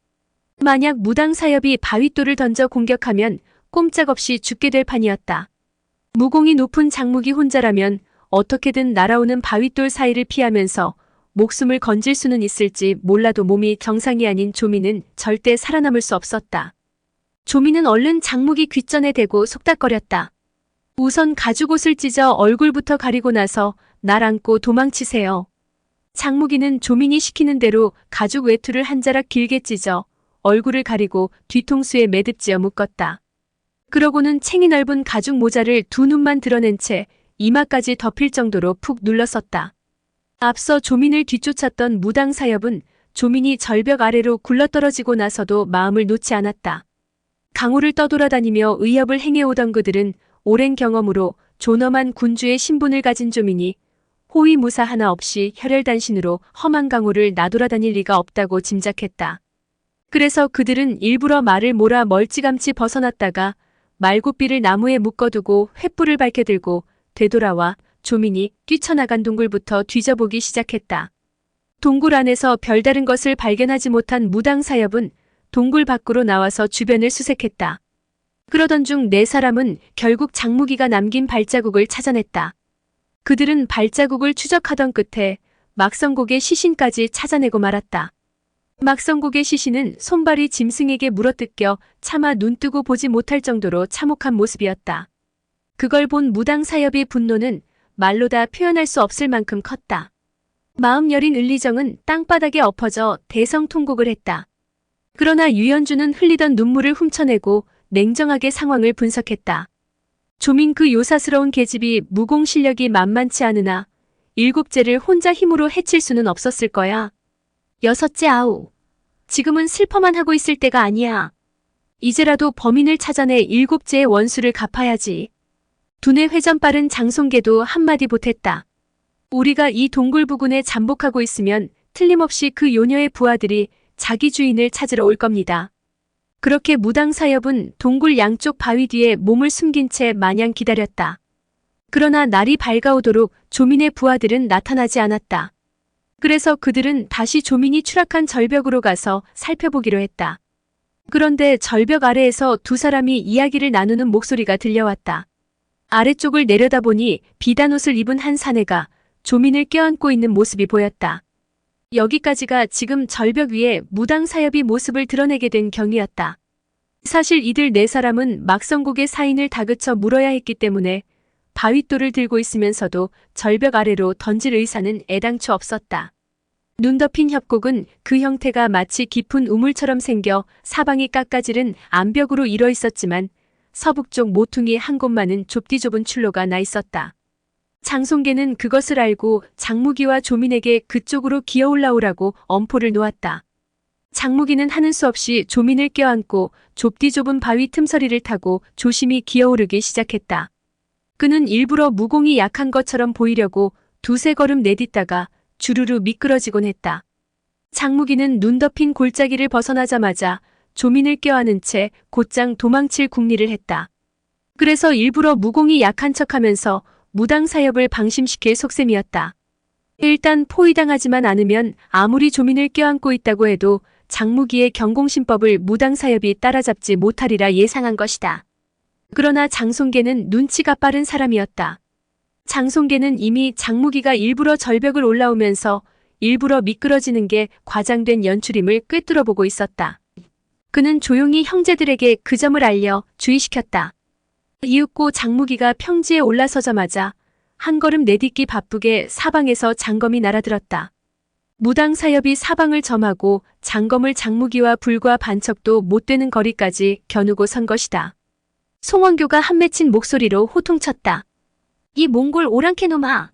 만약 무당사엽이 바윗돌을 던져 공격하면 꼼짝없이 죽게 될 판이었다. 무공이 높은 장무기 혼자라면 어떻게든 날아오는 바윗돌 사이를 피하면서 목숨을 건질 수는 있을지 몰라도 몸이 정상이 아닌 조민은 절대 살아남을 수 없었다. 조민은 얼른 장무기 귓전에 대고 속닥거렸다. 우선 가죽옷을 찢어 얼굴부터 가리고 나서 날 안고 도망치세요. 장무기는 조민이 시키는 대로 가죽 외투를 한 자락 길게 찢어 얼굴을 가리고 뒤통수에 매듭지어 묶었다. 그러고는 챙이 넓은 가죽 모자를 두 눈만 드러낸 채 이마까지 덮일 정도로 푹 눌렀었다. 앞서 조민을 뒤쫓았던 무당사엽은 조민이 절벽 아래로 굴러떨어지고 나서도 마음을 놓지 않았다. 강호를 떠돌아다니며 의협을 행해오던 그들은 오랜 경험으로 존엄한 군주의 신분을 가진 조민이 호위무사 하나 없이 혈혈단신으로 험한 강호를 나돌아다닐 리가 없다고 짐작했다. 그래서 그들은 일부러 말을 몰아 멀찌감치 벗어났다가 말고삐를 나무에 묶어두고 횃불을 밝혀들고 되돌아와 조민이 뛰쳐나간 동굴부터 뒤져보기 시작했다. 동굴 안에서 별다른 것을 발견하지 못한 무당사엽은 동굴 밖으로 나와서 주변을 수색했다. 그러던 중 네 사람은 결국 장무기가 남긴 발자국을 찾아냈다. 그들은 발자국을 추적하던 끝에 막성곡의 시신까지 찾아내고 말았다. 막성곡의 시신은 손발이 짐승에게 물어뜯겨 차마 눈뜨고 보지 못할 정도로 참혹한 모습이었다. 그걸 본 무당사엽의 분노는 말로 다 표현할 수 없을 만큼 컸다. 마음 여린 을리정은 땅바닥에 엎어져 대성통곡을 했다. 그러나 유연주는 흘리던 눈물을 훔쳐내고 냉정하게 상황을 분석했다. 조민 그 요사스러운 계집이 무공 실력이 만만치 않으나 일곱째를 혼자 힘으로 해칠 수는 없었을 거야. 여섯째 아우. 지금은 슬퍼만 하고 있을 때가 아니야. 이제라도 범인을 찾아내 일곱째의 원수를 갚아야지. 두뇌 회전 빠른 장송계도 한마디 보탰다. 우리가 이 동굴 부근에 잠복하고 있으면 틀림없이 그 요녀의 부하들이 자기 주인을 찾으러 올 겁니다. 그렇게 무당사엽은 동굴 양쪽 바위 뒤에 몸을 숨긴 채 마냥 기다렸다. 그러나 날이 밝아오도록 조민의 부하들은 나타나지 않았다. 그래서 그들은 다시 조민이 추락한 절벽으로 가서 살펴보기로 했다. 그런데 절벽 아래에서 두 사람이 이야기를 나누는 목소리가 들려왔다. 아래쪽을 내려다보니 비단 옷을 입은 한 사내가 조민을 껴안고 있는 모습이 보였다. 여기까지가 지금 절벽 위에 무당사엽이 모습을 드러내게 된 경위였다. 사실 이들 네 사람은 막성국의 사인을 다그쳐 물어야 했기 때문에 바윗돌을 들고 있으면서도 절벽 아래로 던질 의사는 애당초 없었다. 눈 덮인 협곡은 그 형태가 마치 깊은 우물처럼 생겨 사방이 깎아지른 암벽으로 이뤄 있었지만 서북쪽 모퉁이 한 곳만은 좁디좁은 출로가 나 있었다. 장송계는 그것을 알고 장무기와 조민에게 그쪽으로 기어 올라오라고 엄포를 놓았다. 장무기는 하는 수 없이 조민을 껴안고 좁디좁은 바위 틈서리를 타고 조심히 기어오르기 시작했다. 그는 일부러 무공이 약한 것처럼 보이려고 두세 걸음 내딛다가 주르르 미끄러지곤 했다. 장무기는 눈 덮인 골짜기를 벗어나자마자 조민을 껴안은 채 곧장 도망칠 궁리를 했다. 그래서 일부러 무공이 약한 척하면서 무당사엽을 방심시킬 속셈이었다. 일단 포위당하지만 않으면 아무리 조민을 껴안고 있다고 해도 장무기의 경공신법을 무당사엽이 따라잡지 못하리라 예상한 것이다. 그러나 장송계는 눈치가 빠른 사람이었다. 장송계는 이미 장무기가 일부러 절벽을 올라오면서 일부러 미끄러지는 게 과장된 연출임을 꿰뚫어보고 있었다. 그는 조용히 형제들에게 그 점을 알려 주의시켰다. 이윽고 장무기가 평지에 올라서자마자 한 걸음 내딛기 바쁘게 사방에서 장검이 날아들었다. 무당사엽이 사방을 점하고 장검을 장무기와 불과 반척도 못 되는 거리까지 겨누고 선 것이다. 송원교가 한맺힌 목소리로 호통쳤다. 이 몽골 오랑캐놈아.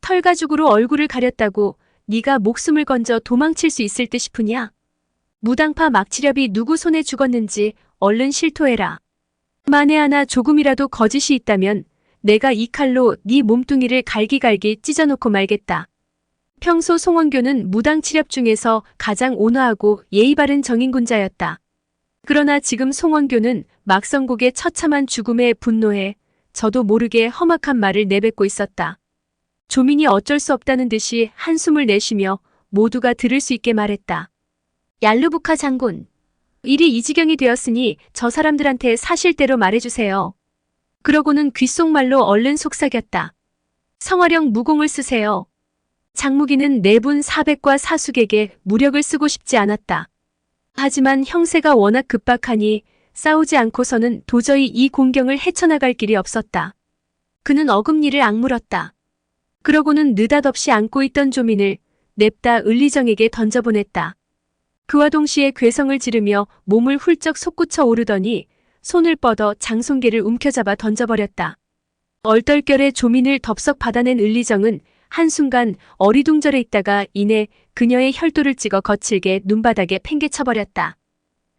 털가죽으로 얼굴을 가렸다고 네가 목숨을 건져 도망칠 수 있을 듯 싶으냐? 무당파 막치렵이 누구 손에 죽었는지 얼른 실토해라. 만에 하나 조금이라도 거짓이 있다면 내가 이 칼로 네 몸뚱이를 갈기갈기 찢어놓고 말겠다. 평소 송원교는 무당 치렵 중에서 가장 온화하고 예의 바른 정인군자였다. 그러나 지금 송원교는 막성국의 처참한 죽음에 분노해 저도 모르게 험악한 말을 내뱉고 있었다. 조민이 어쩔 수 없다는 듯이 한숨을 내쉬며 모두가 들을 수 있게 말했다. 얄루부카 장군. 일이 이 지경이 되었으니 저 사람들한테 사실대로 말해주세요. 그러고는 귓속말로 얼른 속삭였다. 성화령 무공을 쓰세요. 장무기는 내분 사백과 사숙에게 무력을 쓰고 싶지 않았다. 하지만 형세가 워낙 급박하니 싸우지 않고서는 도저히 이 공경을 헤쳐나갈 길이 없었다. 그는 어금니를 악물었다. 그러고는 느닷없이 안고 있던 조민을 냅다 을리정에게 던져보냈다. 그와 동시에 괴성을 지르며 몸을 훌쩍 솟구쳐 오르더니 손을 뻗어 장송계를 움켜잡아 던져버렸다. 얼떨결에 조민을 덥석 받아낸 을리정은 한순간 어리둥절해 있다가 이내 그녀의 혈도를 찍어 거칠게 눈바닥에 팽개쳐버렸다.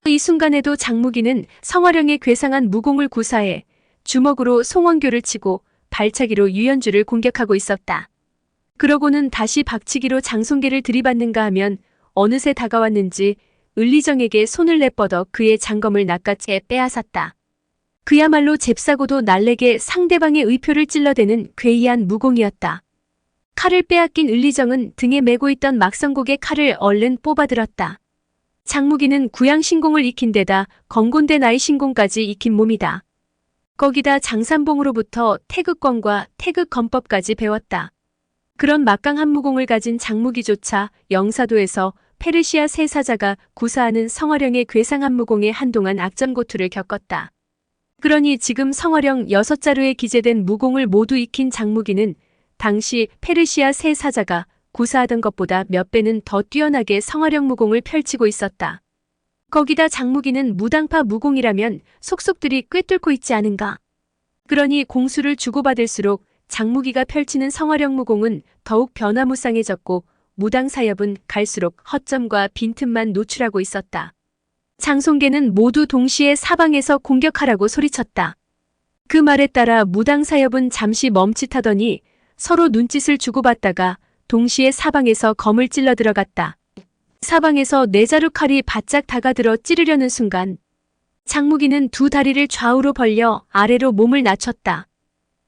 이 순간에도 장무기는 성화령의 괴상한 무공을 구사해 주먹으로 송원교를 치고 발차기로 유연주를 공격하고 있었다. 그러고는 다시 박치기로 장송계를 들이받는가 하면 어느새 다가왔는지 을리정에게 손을 내뻗어 그의 장검을 낚아채 빼앗았다. 그야말로 잽싸고도 날래게 상대방의 의표를 찔러대는 괴이한 무공이었다. 칼을 빼앗긴 을리정은 등에 메고 있던 막성국의 칼을 얼른 뽑아들었다. 장무기는 구양신공을 익힌 데다 건곤대 나이 신공까지 익힌 몸이다. 거기다 장산봉으로부터 태극권과 태극건법까지 배웠다. 그런 막강한 무공을 가진 장무기조차 영사도에서 페르시아 세 사자가 구사하는 성화령의 괴상한 무공에 한동안 악전고투를 겪었다. 그러니 지금 성화령 6자루에 기재된 무공을 모두 익힌 장무기는 당시 페르시아 세 사자가 구사하던 것보다 몇 배는 더 뛰어나게 성화령 무공을 펼치고 있었다. 거기다 장무기는 무당파 무공이라면 속속들이 꿰뚫고 있지 않은가. 그러니 공수를 주고받을수록 장무기가 펼치는 성화령 무공은 더욱 변화무쌍해졌고 무당 사협은 갈수록 허점과 빈틈만 노출하고 있었다. 장송계는 모두 동시에 사방에서 공격하라고 소리쳤다. 그 말에 따라 무당 사협은 잠시 멈칫하더니 서로 눈짓을 주고받다가 동시에 사방에서 검을 찔러 들어갔다. 사방에서 네 자루 칼이 바짝 다가들어 찌르려는 순간 장무기는 두 다리를 좌우로 벌려 아래로 몸을 낮췄다.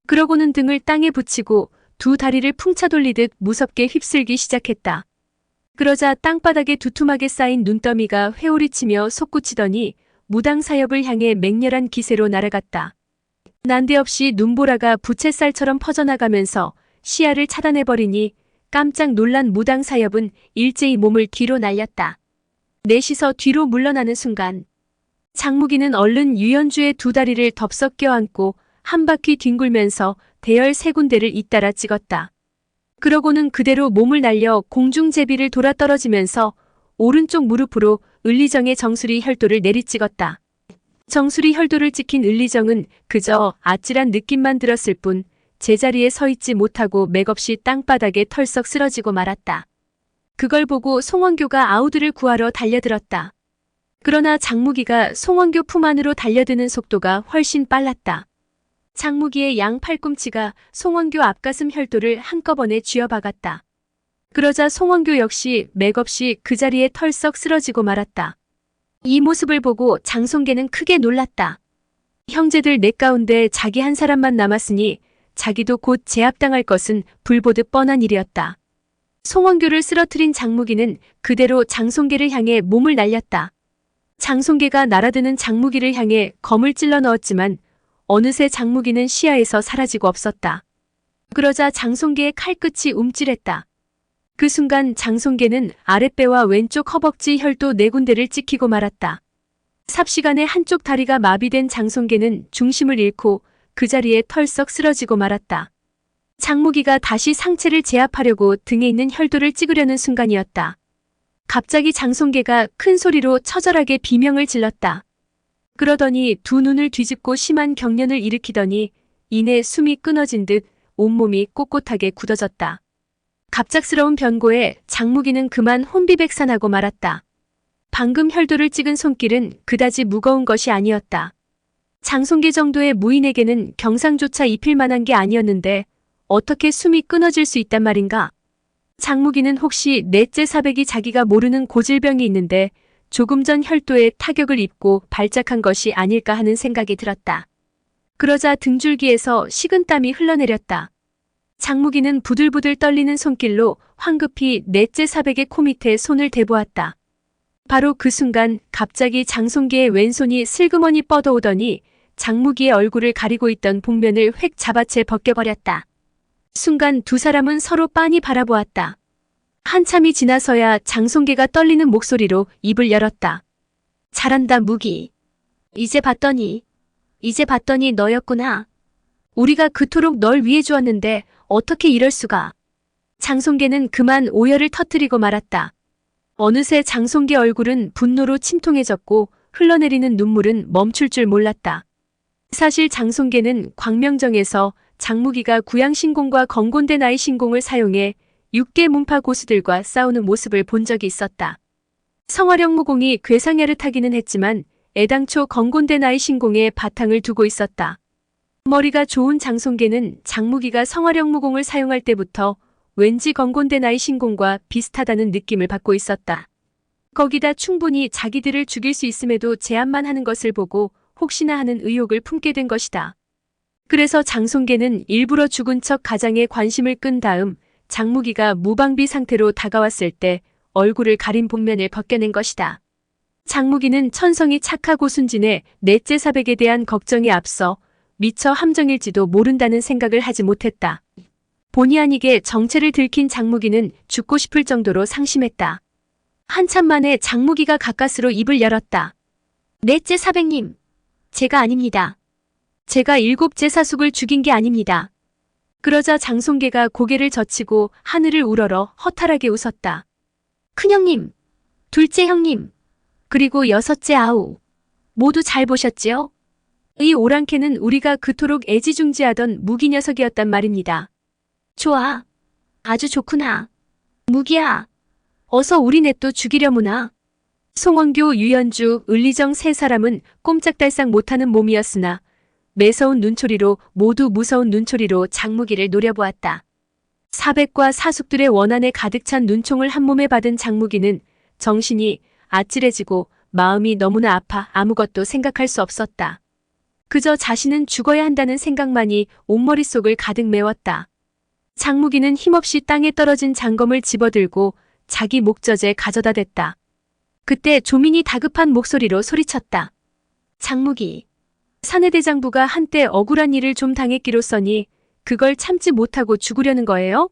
그러고는 등을 땅에 붙이고 두 다리를 풍차 돌리듯 무섭게 휩쓸기 시작했다. 그러자 땅바닥에 두툼하게 쌓인 눈더미가 회오리치며 솟구치더니 무당 사협을 향해 맹렬한 기세로 날아갔다. 난데없이 눈보라가 부채살처럼 퍼져나가면서 시야를 차단해버리니 깜짝 놀란 무당 사협은 일제히 몸을 뒤로 날렸다. 넷이서 뒤로 물러나는 순간 장무기는 얼른 유연주의 두 다리를 덥석 껴안고 한 바퀴 뒹굴면서 대열 세 군데를 잇따라 찍었다. 그러고는 그대로 몸을 날려 공중제비를 돌아 떨어지면서 오른쪽 무릎으로 을리정의 정수리 혈도를 내리찍었다. 정수리 혈도를 찍힌 을리정은 그저 아찔한 느낌만 들었을 뿐 제자리에 서 있지 못하고 맥없이 땅바닥에 털썩 쓰러지고 말았다. 그걸 보고 송원교가 아우들을 구하러 달려들었다. 그러나 장무기가 송원교 품 안으로 달려드는 속도가 훨씬 빨랐다. 장무기의 양 팔꿈치가 송원교 앞가슴 혈도를 한꺼번에 쥐어박았다. 그러자 송원교 역시 맥없이 그 자리에 털썩 쓰러지고 말았다. 이 모습을 보고 장송계는 크게 놀랐다. 형제들 넷 가운데 자기 한 사람만 남았으니 자기도 곧 제압당할 것은 불보듯 뻔한 일이었다. 송원교를 쓰러뜨린 장무기는 그대로 장송계를 향해 몸을 날렸다. 장송계가 날아드는 장무기를 향해 검을 찔러 넣었지만 어느새 장무기는 시야에서 사라지고 없었다. 그러자 장송계의 칼끝이 움찔했다. 그 순간 장송계는 아랫배와 왼쪽 허벅지 혈도 네 군데를 찍히고 말았다. 삽시간에 한쪽 다리가 마비된 장송계는 중심을 잃고 그 자리에 털썩 쓰러지고 말았다. 장무기가 다시 상체를 제압하려고 등에 있는 혈도를 찍으려는 순간이었다. 갑자기 장송계가 큰 소리로 처절하게 비명을 질렀다. 그러더니 두 눈을 뒤집고 심한 경련을 일으키더니 이내 숨이 끊어진 듯 온몸이 꼿꼿하게 굳어졌다. 갑작스러운 변고에 장무기는 그만 혼비백산하고 말았다. 방금 혈도를 찍은 손길은 그다지 무거운 것이 아니었다. 장송계 정도의 무인에게는 경상조차 입힐 만한 게 아니었는데 어떻게 숨이 끊어질 수 있단 말인가? 장무기는 혹시 넷째 사백이 자기가 모르는 고질병이 있는데 조금 전 혈도에 타격을 입고 발작한 것이 아닐까 하는 생각이 들었다. 그러자 등줄기에서 식은땀이 흘러내렸다. 장무기는 부들부들 떨리는 손길로 황급히 넷째 사백의 코 밑에 손을 대보았다. 바로 그 순간 갑자기 장송계의 왼손이 슬그머니 뻗어오더니 장무기의 얼굴을 가리고 있던 복면을 획 잡아채 벗겨버렸다. 순간 두 사람은 서로 빤히 바라보았다. 한참이 지나서야 장송계가 떨리는 목소리로 입을 열었다. 잘한다 무기. 이제 봤더니 너였구나. 우리가 그토록 널 위해 주었는데 어떻게 이럴 수가. 장송계는 그만 오열을 터뜨리고 말았다. 어느새 장송계 얼굴은 분노로 침통해졌고 흘러내리는 눈물은 멈출 줄 몰랐다. 사실 장송계는 광명정에서 장무기가 구양신공과 건곤대 나이 신공을 사용해 6개 문파 고수들과 싸우는 모습을 본 적이 있었다. 성화령 무공이 괴상야릇하기는 했지만 애당초 건곤대 나이 신공에 바탕을 두고 있었다. 머리가 좋은 장송계는 장무기가 성화령 무공을 사용할 때부터 왠지 건곤대 나이 신공과 비슷하다는 느낌을 받고 있었다. 거기다 충분히 자기들을 죽일 수 있음에도 제압만 하는 것을 보고 혹시나 하는 의욕을 품게 된 것이다. 그래서 장송계는 일부러 죽은 척 가장에 관심을 끈 다음 장무기가 무방비 상태로 다가왔을 때 얼굴을 가린 복면을 벗겨낸 것이다. 장무기는 천성이 착하고 순진해 넷째 사백에 대한 걱정에 앞서 미처 함정일지도 모른다는 생각을 하지 못했다. 본의 아니게 정체를 들킨 장무기는 죽고 싶을 정도로 상심했다. 한참 만에 장무기가 가까스로 입을 열었다. 넷째 사백님, 제가 아닙니다. 제가 7째 사숙을 죽인 게 아닙니다. 그러자 장송계가 고개를 젖히고 하늘을 우러러 허탈하게 웃었다. 큰형님, 둘째 형님, 그리고 여섯째 아우. 모두 잘 보셨지요? 이 오랑캐는 우리가 그토록 애지중지하던 무기 녀석이었단 말입니다. 좋아. 아주 좋구나. 무기야. 어서 우리 넷도 죽이려무나. 송원교, 유연주, 을리정 세 사람은 꼼짝달싹 못하는 몸이었으나 매서운 눈초리로 모두 무서운 눈초리로 장무기를 노려보았다. 사백과 사숙들의 원한에 가득 찬 눈총을 한 몸에 받은 장무기는 정신이 아찔해지고 마음이 너무나 아파 아무것도 생각할 수 없었다. 그저 자신은 죽어야 한다는 생각만이 온머릿속을 가득 메웠다. 장무기는 힘없이 땅에 떨어진 장검을 집어들고 자기 목젖에 가져다 댔다. 그때 조민이 다급한 목소리로 소리쳤다. 장무기, 사내대장부가 한때 억울한 일을 좀 당했기로써니 그걸 참지 못하고 죽으려는 거예요?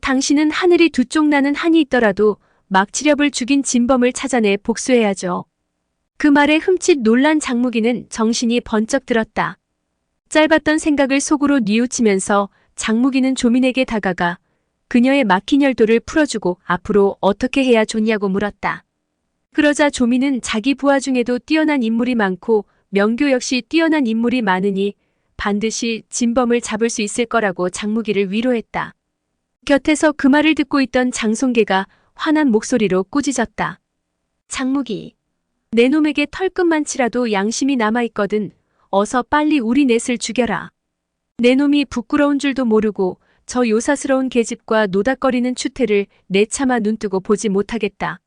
당신은 하늘이 두 쪽 나는 한이 있더라도 막치렵을 죽인 진범을 찾아내 복수해야죠. 그 말에 흠칫 놀란 장무기는 정신이 번쩍 들었다. 짧았던 생각을 속으로 뉘우치면서 장무기는 조민에게 다가가 그녀의 막힌 혈도를 풀어주고 앞으로 어떻게 해야 좋냐고 물었다. 그러자 조민은 자기 부하 중에도 뛰어난 인물이 많고 명교 역시 뛰어난 인물이 많으니 반드시 진범을 잡을 수 있을 거라고 장무기를 위로했다. 곁에서 그 말을 듣고 있던 장송계가 화난 목소리로 꾸짖었다. 장무기, 내 놈에게 털끝만치라도 양심이 남아있거든. 어서 빨리 우리 넷을 죽여라. 내 놈이 부끄러운 줄도 모르고 저 요사스러운 계집과 노닥거리는 추태를 내 차마 눈뜨고 보지 못하겠다.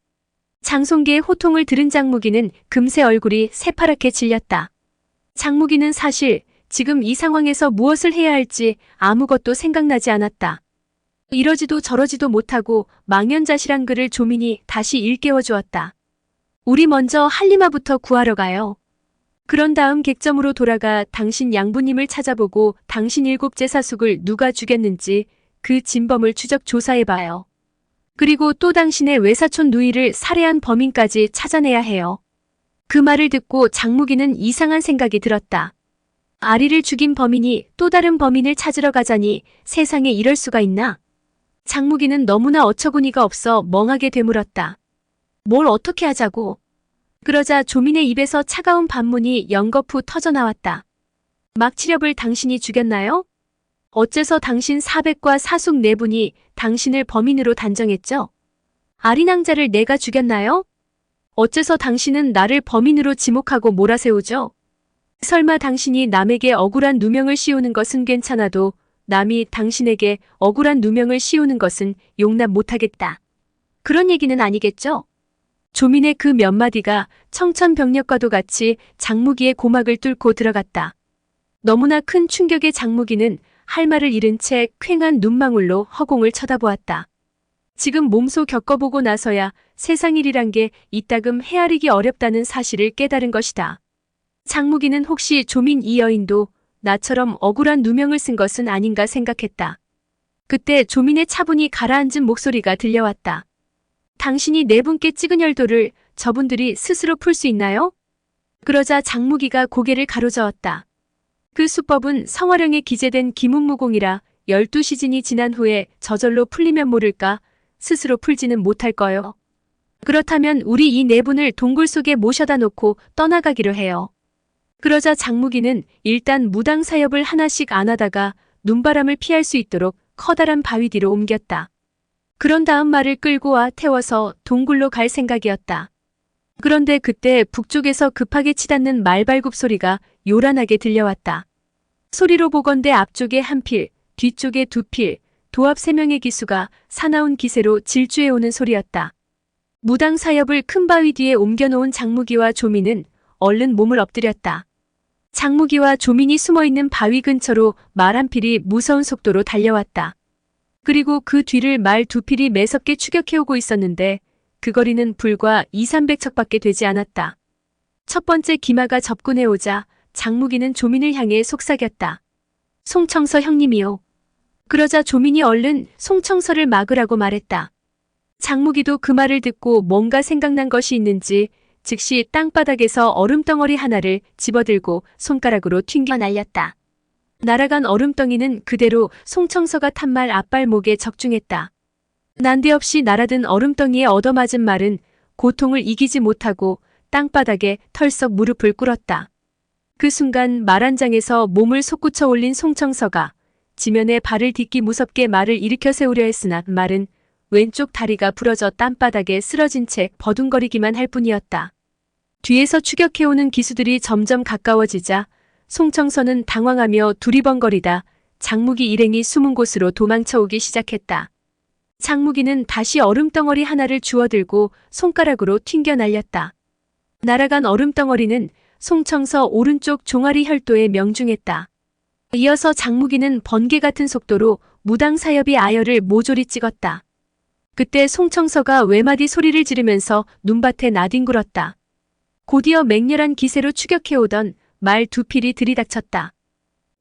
장송계의 호통을 들은 장무기는 금세 얼굴이 새파랗게 질렸다. 장무기는 사실 지금 이 상황에서 무엇을 해야 할지 아무것도 생각나지 않았다. 이러지도 저러지도 못하고 망연자실한 그를 조민이 다시 일깨워 주었다. 우리 먼저 한리마부터 구하러 가요. 그런 다음 객점으로 돌아가 당신 양부님을 찾아보고 당신 일곱째 사숙을 누가 죽였는지 그 진범을 추적 조사해봐요. 그리고 또 당신의 외사촌 누이를 살해한 범인까지 찾아내야 해요. 그 말을 듣고 장무기는 이상한 생각이 들었다. 아리를 죽인 범인이 또 다른 범인을 찾으러 가자니 세상에 이럴 수가 있나? 장무기는 너무나 어처구니가 없어 멍하게 되물었다. 뭘 어떻게 하자고? 그러자 조민의 입에서 차가운 반문이 연거푸 터져나왔다. 막치렵을 당신이 죽였나요? 어째서 당신 사백과 사숙 네 분이 당신을 범인으로 단정했죠? 아리낭자를 내가 죽였나요? 어째서 당신은 나를 범인으로 지목하고 몰아세우죠? 설마 당신이 남에게 억울한 누명을 씌우는 것은 괜찮아도 남이 당신에게 억울한 누명을 씌우는 것은 용납 못하겠다. 그런 얘기는 아니겠죠? 조민의 그 몇 마디가 청천벽력과도 같이 장무기의 고막을 뚫고 들어갔다. 너무나 큰 충격의 장무기는 할 말을 잃은 채 퀭한 눈망울로 허공을 쳐다보았다. 지금 몸소 겪어보고 나서야 세상 일이란 게 이따금 헤아리기 어렵다는 사실을 깨달은 것이다. 장무기는 혹시 조민 이 여인도 나처럼 억울한 누명을 쓴 것은 아닌가 생각했다. 그때 조민의 차분히 가라앉은 목소리가 들려왔다. 당신이 네 분께 찍은 혈도를 저분들이 스스로 풀 수 있나요? 그러자 장무기가 고개를 가로저었다. 그 수법은 성화령에 기재된 기문무공이라 12시즌이 지난 후에 저절로 풀리면 모를까 스스로 풀지는 못할 거요. 그렇다면 우리 이 네 분을 동굴 속에 모셔다 놓고 떠나가기로 해요. 그러자 장무기는 일단 무당 사엽을 하나씩 안아다가 눈바람을 피할 수 있도록 커다란 바위 뒤로 옮겼다. 그런 다음 말을 끌고 와 태워서 동굴로 갈 생각이었다. 그런데 그때 북쪽에서 급하게 치닫는 말발굽 소리가 요란하게 들려왔다. 소리로 보건대 앞쪽에 한 필, 뒤쪽에 두 필, 도합 3명의 기수가 사나운 기세로 질주해오는 소리였다. 무당 사엽을 큰 바위 뒤에 옮겨놓은 장무기와 조민은 얼른 몸을 엎드렸다. 장무기와 조민이 숨어있는 바위 근처로 말 한 필이 무서운 속도로 달려왔다. 그리고 그 뒤를 말 두 필이 매섭게 추격해오고 있었는데 그 거리는 불과 200~300척밖에 되지 않았다. 첫 번째 기마가 접근해오자 장무기는 조민을 향해 속삭였다. 송청서 형님이요. 그러자 조민이 얼른 송청서를 막으라고 말했다. 장무기도 그 말을 듣고 뭔가 생각난 것이 있는지 즉시 땅바닥에서 얼음덩어리 하나를 집어들고 손가락으로 튕겨 날렸다. 날아간 얼음덩이는 그대로 송청서가 탄 말 앞발목에 적중했다. 난데없이 날아든 얼음덩이에 얻어맞은 말은 고통을 이기지 못하고 땅바닥에 털썩 무릎을 꿇었다. 그 순간 말 한 장에서 몸을 솟구쳐 올린 송청서가 지면에 발을 딛기 무섭게 말을 일으켜 세우려 했으나 말은 왼쪽 다리가 부러져 땀바닥에 쓰러진 채 버둥거리기만 할 뿐이었다. 뒤에서 추격해오는 기수들이 점점 가까워지자 송청서는 당황하며 두리번거리다 장무기 일행이 숨은 곳으로 도망쳐오기 시작했다. 장무기는 다시 얼음덩어리 하나를 주워들고 손가락으로 튕겨 날렸다. 날아간 얼음덩어리는 송청서 오른쪽 종아리 혈도에 명중했다. 이어서 장무기는 번개 같은 속도로 무당 사협이 아열을 모조리 찍었다. 그때 송청서가 외마디 소리를 지르면서 눈밭에 나뒹굴었다. 곧이어 맹렬한 기세로 추격해오던 말 두 필이 들이닥쳤다.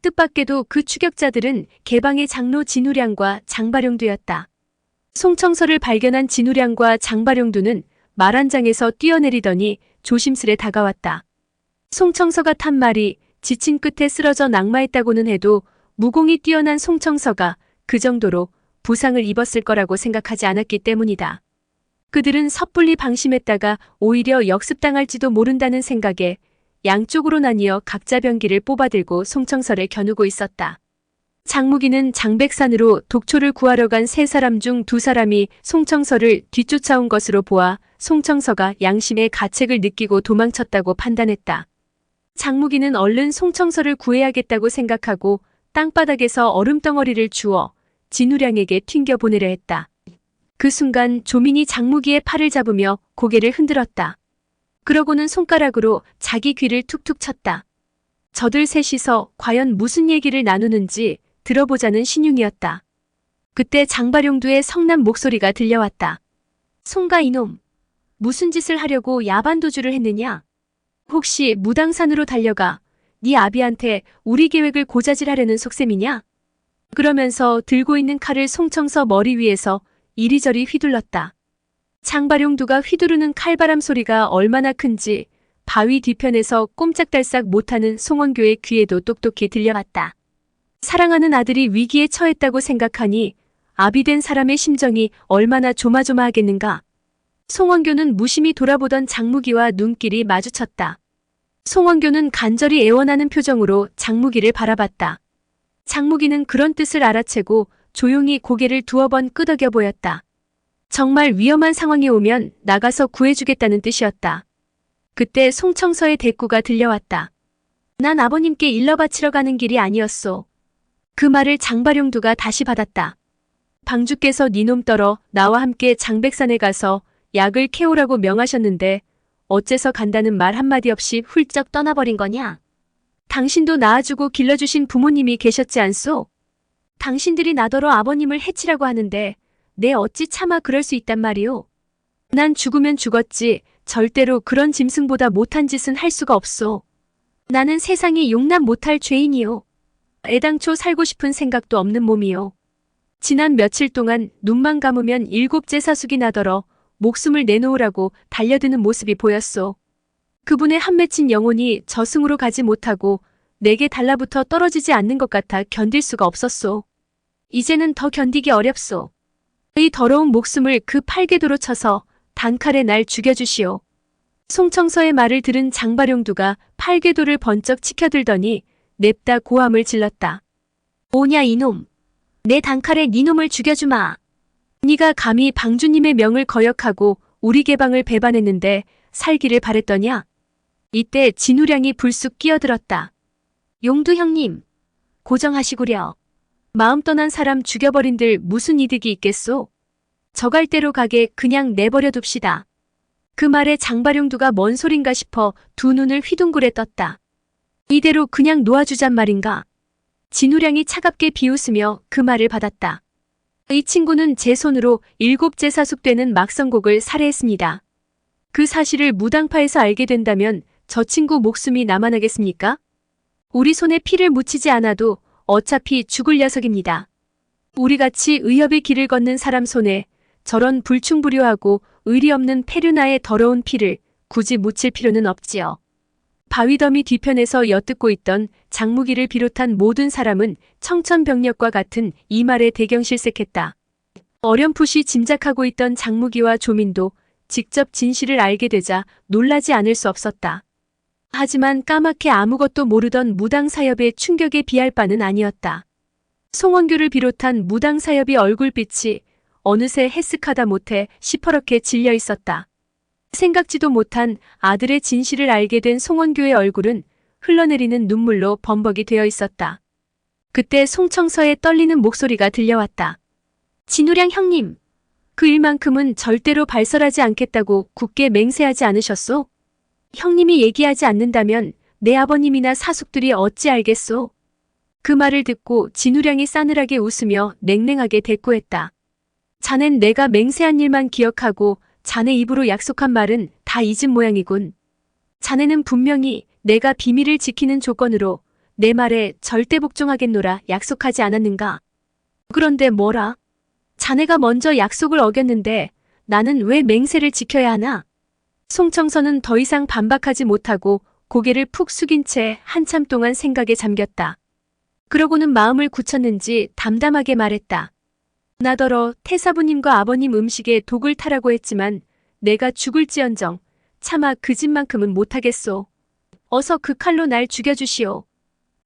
뜻밖에도 그 추격자들은 개방의 장로 진우량과 장바룡두였다. 송청서를 발견한 진우량과 장바룡두는 말 한 장에서 뛰어내리더니 조심스레 다가왔다. 송청서가 탄 말이 지친 끝에 쓰러져 낙마했다고는 해도 무공이 뛰어난 송청서가 그 정도로 부상을 입었을 거라고 생각하지 않았기 때문이다. 그들은 섣불리 방심했다가 오히려 역습당할지도 모른다는 생각에 양쪽으로 나뉘어 각자 병기를 뽑아들고 송청서를 겨누고 있었다. 장무기는 장백산으로 독초를 구하러 간 세 사람 중 두 사람이 송청서를 뒤쫓아온 것으로 보아 송청서가 양심의 가책을 느끼고 도망쳤다고 판단했다. 장무기는 얼른 송청서를 구해야겠다고 생각하고 땅바닥에서 얼음덩어리를 주워 진우량에게 튕겨보내려 했다. 그 순간 조민이 장무기의 팔을 잡으며 고개를 흔들었다. 그러고는 손가락으로 자기 귀를 툭툭 쳤다. 저들 셋이서 과연 무슨 얘기를 나누는지 들어보자는 신용이었다. 그때 장바룡두의 성난 목소리가 들려왔다. 송가 이놈, 무슨 짓을 하려고 야반도주를 했느냐? 혹시 무당산으로 달려가 네 아비한테 우리 계획을 고자질하려는 속셈이냐? 그러면서 들고 있는 칼을 송청서 머리 위에서 이리저리 휘둘렀다. 장바룡두가 휘두르는 칼바람 소리가 얼마나 큰지 바위 뒤편에서 꼼짝달싹 못하는 송원교의 귀에도 똑똑히 들려왔다. 사랑하는 아들이 위기에 처했다고 생각하니 아비된 사람의 심정이 얼마나 조마조마하겠는가. 송원교는 무심히 돌아보던 장무기와 눈길이 마주쳤다. 송원교는 간절히 애원하는 표정으로 장무기를 바라봤다. 장무기는 그런 뜻을 알아채고 조용히 고개를 두어 번 끄덕여 보였다. 정말 위험한 상황이 오면 나가서 구해주겠다는 뜻이었다. 그때 송청서의 대꾸가 들려왔다. 난 아버님께 일러 바치러 가는 길이 아니었소. 그 말을 장바룡두가 다시 받았다. 방주께서 니놈 떨어 나와 함께 장백산에 가서 약을 캐오라고 명하셨는데 어째서 간다는 말 한마디 없이 훌쩍 떠나버린 거냐? 당신도 낳아주고 길러주신 부모님이 계셨지 않소? 당신들이 나더러 아버님을 해치라고 하는데 내 어찌 차마 그럴 수 있단 말이오? 난 죽으면 죽었지 절대로 그런 짐승보다 못한 짓은 할 수가 없소. 나는 세상에 용납 못할 죄인이오. 애당초 살고 싶은 생각도 없는 몸이오. 지난 며칠 동안 눈만 감으면 7째 사숙이 나더러 목숨을 내놓으라고 달려드는 모습이 보였소. 그분의 한 맺힌 영혼이 저승으로 가지 못하고 내게 달라붙어 떨어지지 않는 것 같아 견딜 수가 없었소. 이제는 더 견디기 어렵소. 이 더러운 목숨을 그 팔궤도로 쳐서 단칼에 날 죽여주시오. 송청서의 말을 들은 장바룡두가 팔궤도를 번쩍 치켜들더니 냅다 고함을 질렀다. 오냐 이놈. 내 단칼에 니놈을 죽여주마. 네가 감히 방주님의 명을 거역하고 우리 개방을 배반했는데 살기를 바랬더냐? 이때 진우량이 불쑥 끼어들었다. 용두 형님, 고정하시구려. 마음 떠난 사람 죽여버린들 무슨 이득이 있겠소? 저갈대로 가게 그냥 내버려 둡시다. 그 말에 장바룡두가 뭔 소린가 싶어 두 눈을 휘둥그레 떴다. 이대로 그냥 놓아주잔 말인가? 진우량이 차갑게 비웃으며 그 말을 받았다. 이 친구는 제 손으로 7째 사숙되는 막성곡을 살해했습니다. 그 사실을 무당파에서 알게 된다면 저 친구 목숨이 남아나겠습니까? 우리 손에 피를 묻히지 않아도 어차피 죽을 녀석입니다. 우리같이 의협의 길을 걷는 사람 손에 저런 불충불효하고 의리 없는 페류나의 더러운 피를 굳이 묻힐 필요는 없지요. 바위더미 뒤편에서 엿듣고 있던 장무기를 비롯한 모든 사람은 청천벽력과 같은 이 말에 대경실색했다. 어렴풋이 짐작하고 있던 장무기와 조민도 직접 진실을 알게 되자 놀라지 않을 수 없었다. 하지만 까맣게 아무것도 모르던 무당사협의 충격에 비할 바는 아니었다. 송원규를 비롯한 무당사협의 얼굴빛이 어느새 해쓱하다 못해 시퍼렇게 질려 있었다. 생각지도 못한 아들의 진실을 알게 된 송원규의 얼굴은 흘러내리는 눈물로 범벅이 되어 있었다. 그때 송청서의 떨리는 목소리가 들려왔다. 진우량 형님, 그 일만큼은 절대로 발설하지 않겠다고 굳게 맹세하지 않으셨소? 형님이 얘기하지 않는다면 내 아버님이나 사숙들이 어찌 알겠소? 그 말을 듣고 진우량이 싸늘하게 웃으며 냉랭하게 대꾸했다. 자넨 내가 맹세한 일만 기억하고 자네 입으로 약속한 말은 다 잊은 모양이군. 자네는 분명히 내가 비밀을 지키는 조건으로 내 말에 절대 복종하겠노라 약속하지 않았는가? 그런데 뭐라? 자네가 먼저 약속을 어겼는데 나는 왜 맹세를 지켜야 하나? 송청서는 더 이상 반박하지 못하고 고개를 푹 숙인 채 한참 동안 생각에 잠겼다. 그러고는 마음을 굳혔는지 담담하게 말했다. 나더러 태사부님과 아버님 음식에 독을 타라고 했지만 내가 죽을지언정 차마 그 짓만큼은 못하겠소. 어서 그 칼로 날 죽여주시오.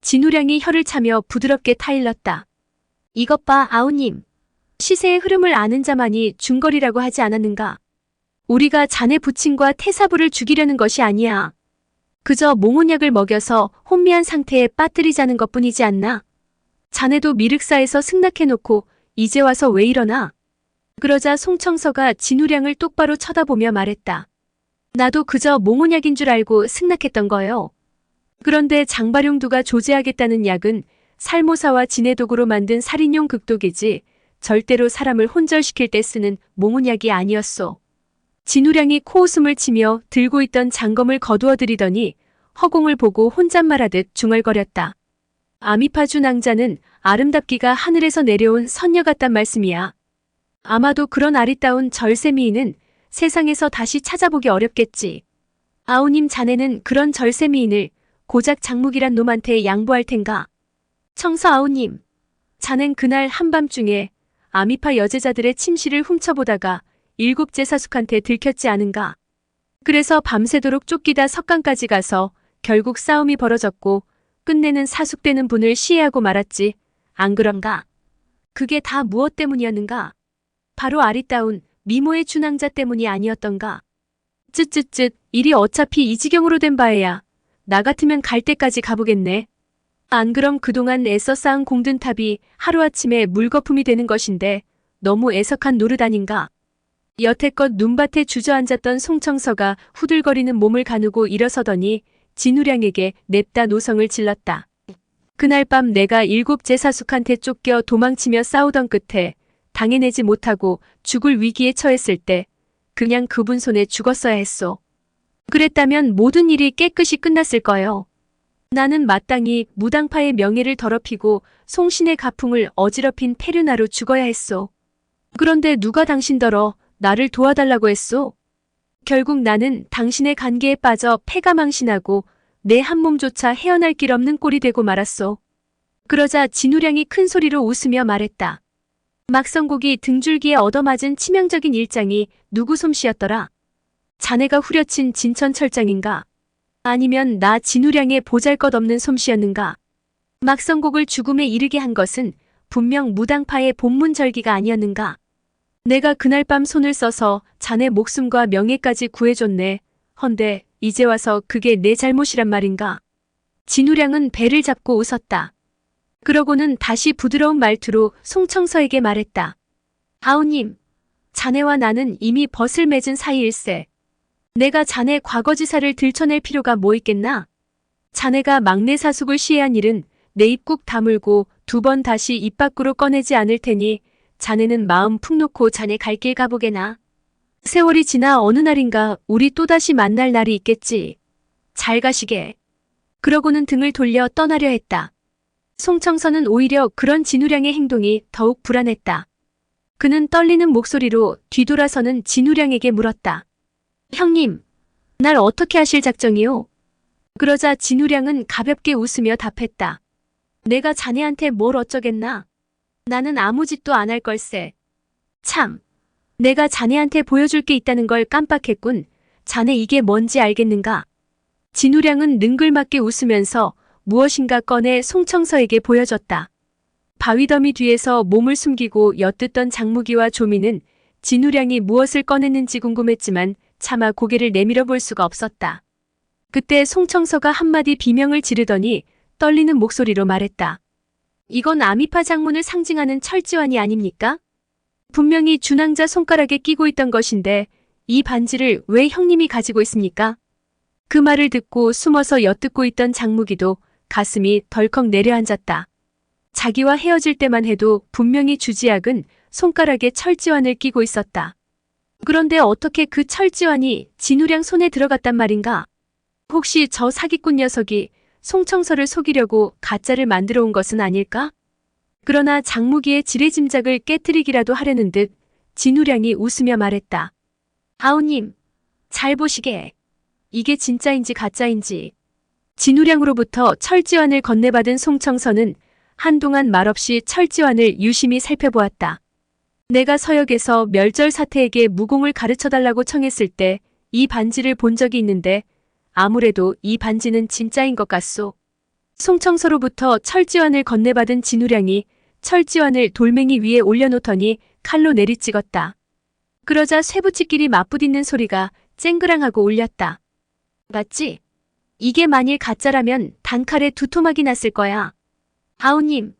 진우량이 혀를 차며 부드럽게 타일렀다. 이것 봐 아우님. 시세의 흐름을 아는 자만이 중거리라고 하지 않았는가? 우리가 자네 부친과 태사부를 죽이려는 것이 아니야. 그저 몽혼약을 먹여서 혼미한 상태에 빠뜨리자는 것뿐이지 않나? 자네도 미륵사에서 승낙해놓고 이제 와서 왜 이러나? 그러자 송청서가 진우량을 똑바로 쳐다보며 말했다. 나도 그저 몽혼약인 줄 알고 승낙했던 거요. 그런데 장발용두가 조제하겠다는 약은 살모사와 진해독으로 만든 살인용 극독이지 절대로 사람을 혼절시킬 때 쓰는 몽혼약이 아니었소. 진우량이 코웃음을 치며 들고 있던 장검을 거두어들이더니 허공을 보고 혼잣말하듯 중얼거렸다. 아미파주 낭자는 아름답기가 하늘에서 내려온 선녀 같단 말씀이야. 아마도 그런 아리따운 절세미인은 세상에서 다시 찾아보기 어렵겠지. 아우님 자네는 그런 절세미인을 고작 장묵이란 놈한테 양보할 텐가? 청서 아우님, 자넨 그날 한밤중에 아미파 여제자들의 침실을 훔쳐보다가 7제 사숙한테 들켰지 않은가? 그래서 밤새도록 쫓기다 석강까지 가서 결국 싸움이 벌어졌고 끝내는 사숙되는 분을 시해하고 말았지. 안 그런가? 그게 다 무엇 때문이었는가? 바로 아리따운 미모의 준왕자 때문이 아니었던가? 쯧쯧쯧, 일이 어차피 이 지경으로 된 바에야 나 같으면 갈 때까지 가보겠네. 안 그럼 그동안 애써 쌓은 공든탑이 하루아침에 물거품이 되는 것인데 너무 애석한 노릇 아닌가? 여태껏 눈밭에 주저앉았던 송청서가 후들거리는 몸을 가누고 일어서더니 진우량에게 냅다 노성을 질렀다. 그날 밤 내가 7제 사숙한테 쫓겨 도망치며 싸우던 끝에 당해내지 못하고 죽을 위기에 처했을 때 그냥 그분 손에 죽었어야 했소. 그랬다면 모든 일이 깨끗이 끝났을 거요. 나는 마땅히 무당파의 명예를 더럽히고 송신의 가풍을 어지럽힌 폐륜아로 죽어야 했소. 그런데 누가 당신더러 나를 도와달라고 했소? 결국 나는 당신의 관계에 빠져 패가 망신하고 내 한 몸조차 헤어날 길 없는 꼴이 되고 말았소. 그러자 진우량이 큰 소리로 웃으며 말했다. 막성곡이 등줄기에 얻어맞은 치명적인 일장이 누구 솜씨였더라? 자네가 후려친 진천철장인가? 아니면 나 진우량의 보잘것없는 솜씨였는가? 막성곡을 죽음에 이르게 한 것은 분명 무당파의 본문절기가 아니었는가? 내가 그날 밤 손을 써서 자네 목숨과 명예까지 구해줬네. 헌데 이제 와서 그게 내 잘못이란 말인가? 진우량은 배를 잡고 웃었다. 그러고는 다시 부드러운 말투로 송청서에게 말했다. 아우님, 자네와 나는 이미 벗을 맺은 사이일세. 내가 자네 과거지사를 들춰낼 필요가 뭐 있겠나? 자네가 막내 사숙을 시해한 일은 내 입 꾹 다물고 2번 다시 입 밖으로 꺼내지 않을 테니 자네는 마음 푹 놓고 자네 갈 길 가보게나. 세월이 지나 어느 날인가 우리 또다시 만날 날이 있겠지. 잘 가시게. 그러고는 등을 돌려 떠나려 했다. 송청서는 오히려 그런 진우량의 행동이 더욱 불안했다. 그는 떨리는 목소리로 뒤돌아서는 진우량에게 물었다. 형님, 날 어떻게 하실 작정이오? 그러자 진우량은 가볍게 웃으며 답했다. 내가 자네한테 뭘 어쩌겠나? 나는 아무 짓도 안 할 걸세. 참, 내가 자네한테 보여줄 게 있다는 걸 깜빡했군. 자네 이게 뭔지 알겠는가? 진우량은 능글맞게 웃으면서 무엇인가 꺼내 송청서에게 보여줬다. 바위더미 뒤에서 몸을 숨기고 엿듣던 장무기와 조미는 진우량이 무엇을 꺼냈는지 궁금했지만 차마 고개를 내밀어 볼 수가 없었다. 그때 송청서가 한마디 비명을 지르더니 떨리는 목소리로 말했다. 이건 아미파 장문을 상징하는 철지환이 아닙니까? 분명히 준왕자 손가락에 끼고 있던 것인데 이 반지를 왜 형님이 가지고 있습니까? 그 말을 듣고 숨어서 엿듣고 있던 장무기도 가슴이 덜컥 내려앉았다. 자기와 헤어질 때만 해도 분명히 주지학은 손가락에 철지환을 끼고 있었다. 그런데 어떻게 그 철지환이 진우량 손에 들어갔단 말인가? 혹시 저 사기꾼 녀석이 송청서를 속이려고 가짜를 만들어 온 것은 아닐까? 그러나 장무기의 지레짐작을 깨뜨리기라도 하려는 듯 진우량이 웃으며 말했다. 아우님, 잘 보시게. 이게 진짜인지 가짜인지. 진우량으로부터 철지환을 건네받은 송청서는 한동안 말없이 철지환을 유심히 살펴보았다. 내가 서역에서 멸절사태에게 무공을 가르쳐달라고 청했을 때 이 반지를 본 적이 있는데 아무래도 이 반지는 진짜인 것 같소. 송청서로부터 철지환을 건네받은 진우량이 철지환을 돌멩이 위에 올려놓더니 칼로 내리찍었다. 그러자 쇠붙이끼리 맞부딪는 소리가 쨍그랑하고 울렸다. 맞지? 이게 만일 가짜라면 단칼에 두 토막이 났을 거야. 아우님,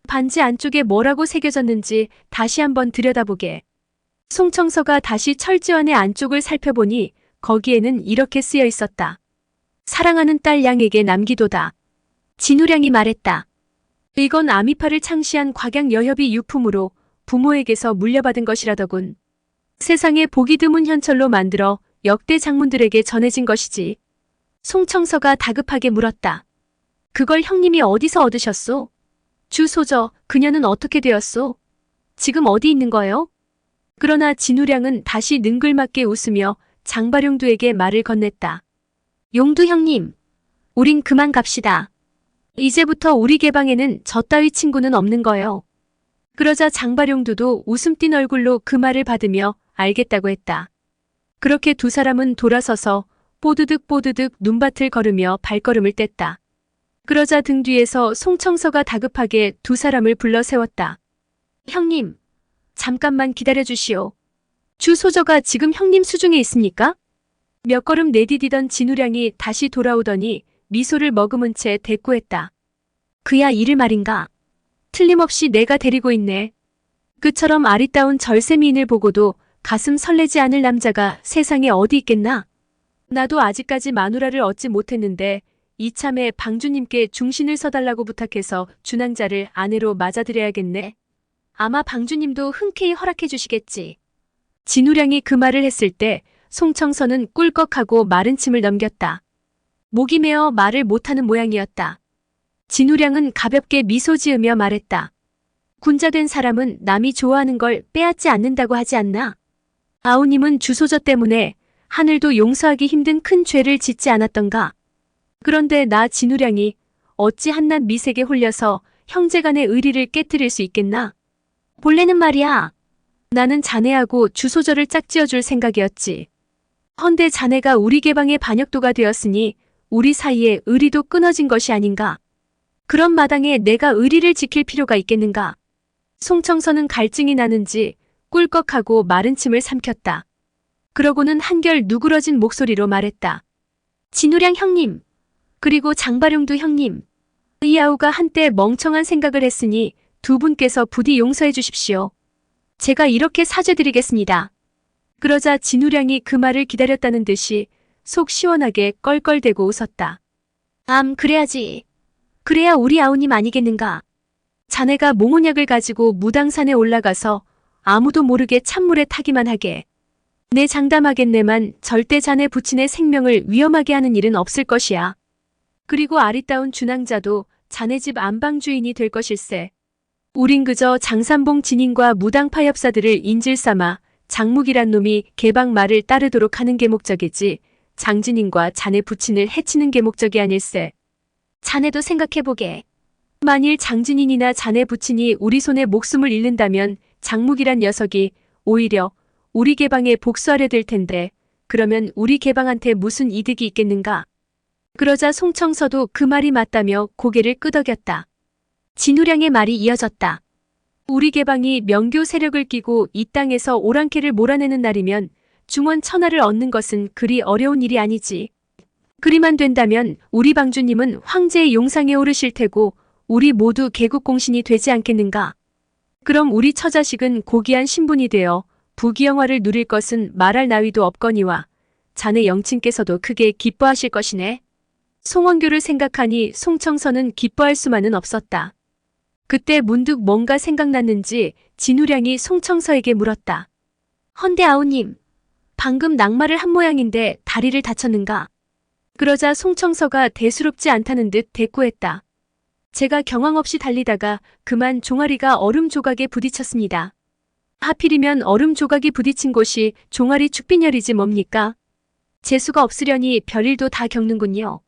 반지 안쪽에 뭐라고 새겨졌는지 다시 한번 들여다보게. 송청서가 다시 철지환의 안쪽을 살펴보니 거기에는 이렇게 쓰여 있었다. 사랑하는 딸 양에게 남기도다. 진우량이 말했다. 이건 아미파를 창시한 곽양 여협이 유품으로 부모에게서 물려받은 것이라더군. 세상에 보기 드문 현철로 만들어 역대 장문들에게 전해진 것이지. 송청서가 다급하게 물었다. 그걸 형님이 어디서 얻으셨소? 주소저, 그녀는 어떻게 되었소? 지금 어디 있는 거요? 그러나 진우량은 다시 능글맞게 웃으며 장발용두에게 말을 건넸다. 용두 형님, 우린 그만 갑시다. 이제부터 우리 개방에는 저 따위 친구는 없는 거요. 그러자 장발용두도 웃음 띤 얼굴로 그 말을 받으며 알겠다고 했다. 그렇게 두 사람은 돌아서서 뽀드득 뽀드득 눈밭을 걸으며 발걸음을 뗐다. 그러자 등 뒤에서 송청서가 다급하게 두 사람을 불러 세웠다. 형님, 잠깐만 기다려주시오. 주소저가 지금 형님 수중에 있습니까? 몇 걸음 내디디던 진우량이 다시 돌아오더니 미소를 머금은 채 대꾸했다. 그야 이를 말인가? 틀림없이 내가 데리고 있네. 그처럼 아리따운 절세미인을 보고도 가슴 설레지 않을 남자가 세상에 어디 있겠나? 나도 아직까지 마누라를 얻지 못했는데 이참에 방주님께 중신을 서달라고 부탁해서 준왕자를 아내로 맞아들여야겠네. 아마 방주님도 흔쾌히 허락해 주시겠지. 진우량이 그 말을 했을 때 송청서는 꿀꺽하고 마른 침을 넘겼다. 목이 메어 말을 못하는 모양이었다. 진우량은 가볍게 미소 지으며 말했다. 군자된 사람은 남이 좋아하는 걸 빼앗지 않는다고 하지 않나? 아우님은 주소저 때문에 하늘도 용서하기 힘든 큰 죄를 짓지 않았던가? 그런데 나 진우량이 어찌 한낱 미색에 홀려서 형제간의 의리를 깨뜨릴 수 있겠나? 본래는 말이야. 나는 자네하고 주소저를 짝지어줄 생각이었지. 헌데 자네가 우리 개방의 반역도가 되었으니 우리 사이에 의리도 끊어진 것이 아닌가? 그런 마당에 내가 의리를 지킬 필요가 있겠는가? 송청서는 갈증이 나는지 꿀꺽하고 마른 침을 삼켰다. 그러고는 한결 누그러진 목소리로 말했다. 진우량 형님, 그리고 장발용두 형님, 이 아우가 한때 멍청한 생각을 했으니 두 분께서 부디 용서해 주십시오. 제가 이렇게 사죄드리겠습니다. 그러자 진우량이 그 말을 기다렸다는 듯이 속 시원하게 껄껄대고 웃었다. 그래야지. 그래야 우리 아우님 아니겠는가. 자네가 몽혼약을 가지고 무당산에 올라가서 아무도 모르게 찬물에 타기만 하게. 내 장담하겠네만 절대 자네 부친의 생명을 위험하게 하는 일은 없을 것이야. 그리고 아리따운 준왕자도 자네 집 안방주인이 될 것일세. 우린 그저 장산봉 진인과 무당 파협사들을 인질삼아 장묵이란 놈이 개방 말을 따르도록 하는 게 목적이지 장진인과 자네 부친을 해치는 게 목적이 아닐세. 자네도 생각해보게. 만일 장진인이나 자네 부친이 우리 손에 목숨을 잃는다면 장묵이란 녀석이 오히려 우리 개방에 복수하려 될 텐데 그러면 우리 개방한테 무슨 이득이 있겠는가? 그러자 송청서도 그 말이 맞다며 고개를 끄덕였다. 진우량의 말이 이어졌다. 우리 개방이 명교 세력을 끼고 이 땅에서 오랑캐를 몰아내는 날이면 중원 천하를 얻는 것은 그리 어려운 일이 아니지. 그리만 된다면 우리 방주님은 황제의 용상에 오르실 테고 우리 모두 개국공신이 되지 않겠는가? 그럼 우리 처자식은 고귀한 신분이 되어 부귀영화를 누릴 것은 말할 나위도 없거니와 자네 영친께서도 크게 기뻐하실 것이네. 송원교를 생각하니 송청서는 기뻐할 수만은 없었다. 그때 문득 뭔가 생각났는지 진우량이 송청서에게 물었다. 헌데 아우님, 방금 낙마를 한 모양인데 다리를 다쳤는가? 그러자 송청서가 대수롭지 않다는 듯 대꾸했다. 제가 경황 없이 달리다가 그만 종아리가 얼음 조각에 부딪혔습니다. 하필이면 얼음 조각이 부딪힌 곳이 종아리 축빈혈이지 뭡니까? 재수가 없으려니 별일도 다 겪는군요.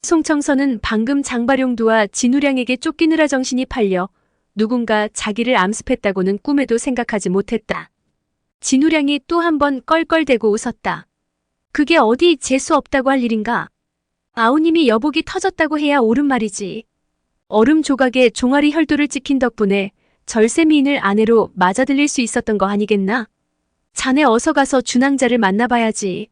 송청서는 방금 장발용두와 진우량에게 쫓기느라 정신이 팔려 누군가 자기를 암습했다고는 꿈에도 생각하지 못했다. 진우량이 또 한 번 껄껄대고 웃었다. 그게 어디 재수 없다고 할 일인가? 아우님이 여복이 터졌다고 해야 옳은 말이지. 얼음 조각에 종아리 혈도를 찍힌 덕분에 절세미인을 아내로 맞아들일 수 있었던 거 아니겠나? 자네 어서 가서 준항자를 만나봐야지.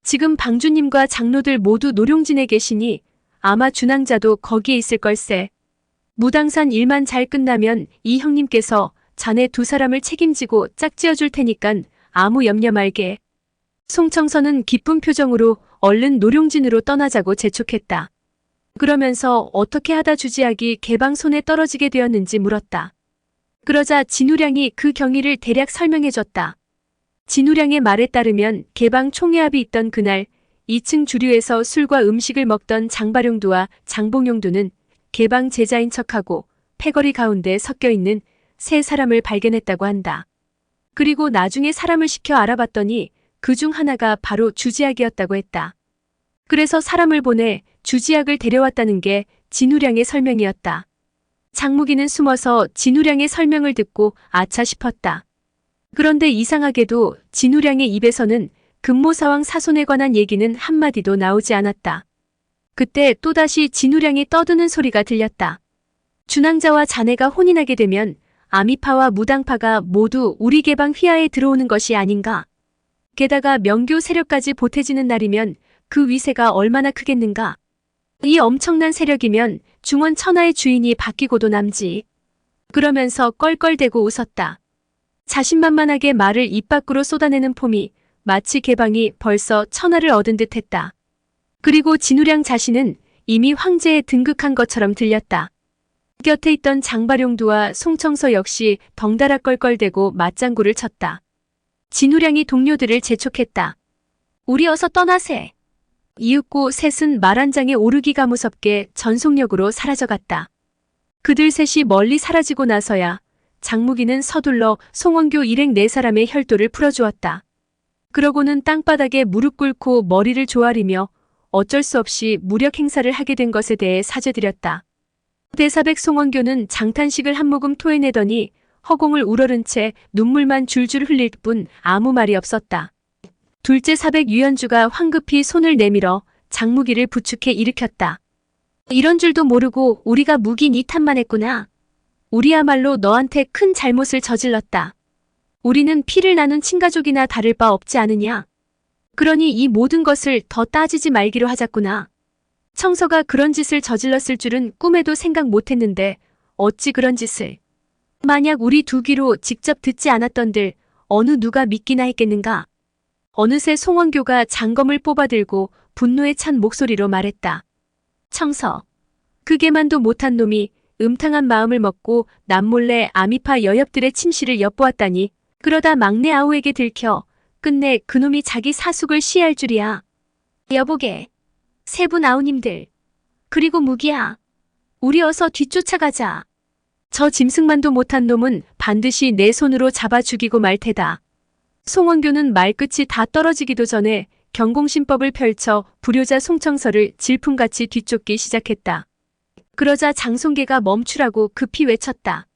지금 방주님과 장로들 모두 노룡진에 계시니 아마 준항자도 거기에 있을 걸세. 무당산 일만 잘 끝나면 이 형님께서 자네 두 사람을 책임지고 짝지어줄 테니깐 아무 염려 말게. 송청서는 기쁜 표정으로 얼른 노룡진으로 떠나자고 재촉했다. 그러면서 어떻게 하다 주지학이 개방 손에 떨어지게 되었는지 물었다. 그러자 진우량이 그 경위를 대략 설명해줬다. 진우량의 말에 따르면 개방 총회합이 있던 그날 2층 주류에서 술과 음식을 먹던 장발용두와 장봉용두는 개방 제자인 척하고 패거리 가운데 섞여있는 세 사람을 발견했다고 한다. 그리고 나중에 사람을 시켜 알아봤더니 그중 하나가 바로 주지학이었다고 했다. 그래서 사람을 보내 주지학을 데려왔다는 게 진우량의 설명이었다. 장무기는 숨어서 진우량의 설명을 듣고 아차 싶었다. 그런데 이상하게도 진우량의 입에서는 금모사왕 사손에 관한 얘기는 한마디도 나오지 않았다. 그때 또다시 진우량이 떠드는 소리가 들렸다. 준항자와 자네가 혼인하게 되면 아미파와 무당파가 모두 우리 개방 휘하에 들어오는 것이 아닌가. 게다가 명교 세력까지 보태지는 날이면 그 위세가 얼마나 크겠는가. 이 엄청난 세력이면 중원 천하의 주인이 바뀌고도 남지. 그러면서 껄껄대고 웃었다. 자신만만하게 말을 입 밖으로 쏟아내는 폼이 마치 개방이 벌써 천하를 얻은 듯했다. 그리고 진우량 자신은 이미 황제에 등극한 것처럼 들렸다. 곁에 있던 장발용두와 송청서 역시 덩달아 껄껄대고 맞장구를 쳤다. 진우량이 동료들을 재촉했다. 우리 어서 떠나세. 이윽고 셋은 말 한 장에 오르기가 무섭게 전속력으로 사라져갔다. 그들 셋이 멀리 사라지고 나서야 장무기는 서둘러 송원교 일행 네 사람의 혈도를 풀어주었다. 그러고는 땅바닥에 무릎 꿇고 머리를 조아리며 어쩔 수 없이 무력 행사를 하게 된 것에 대해 사죄드렸다. 대사백 송원교는 장탄식을 한 모금 토해내더니 허공을 우러른 채 눈물만 줄줄 흘릴 뿐 아무 말이 없었다. 둘째 사백 유연주가 황급히 손을 내밀어 장무기를 부축해 일으켰다. 이런 줄도 모르고 우리가 무기 니 탓만 했구나. 우리야말로 너한테 큰 잘못을 저질렀다. 우리는 피를 나눈 친가족이나 다를 바 없지 않으냐. 그러니 이 모든 것을 더 따지지 말기로 하자꾸나. 청서가 그런 짓을 저질렀을 줄은 꿈에도 생각 못했는데 어찌 그런 짓을. 만약 우리 두 귀로 직접 듣지 않았던들 어느 누가 믿기나 했겠는가. 어느새 송원교가 장검을 뽑아들고 분노에 찬 목소리로 말했다. 청서, 그게만도 못한 놈이 음탕한 마음을 먹고 남몰래 아미파 여엽들의 침실을 엿보았다니 그러다 막내 아우에게 들켜 끝내 그놈이 자기 사숙을 시해할 줄이야. 여보게, 세 분 아우님들, 그리고 무기야. 우리 어서 뒤쫓아가자. 저 짐승만도 못한 놈은 반드시 내 손으로 잡아 죽이고 말 테다. 송원교는 말끝이 다 떨어지기도 전에 경공신법을 펼쳐 불효자 송청서를 질풍같이 뒤쫓기 시작했다. 그러자 장송계가 멈추라고 급히 외쳤다.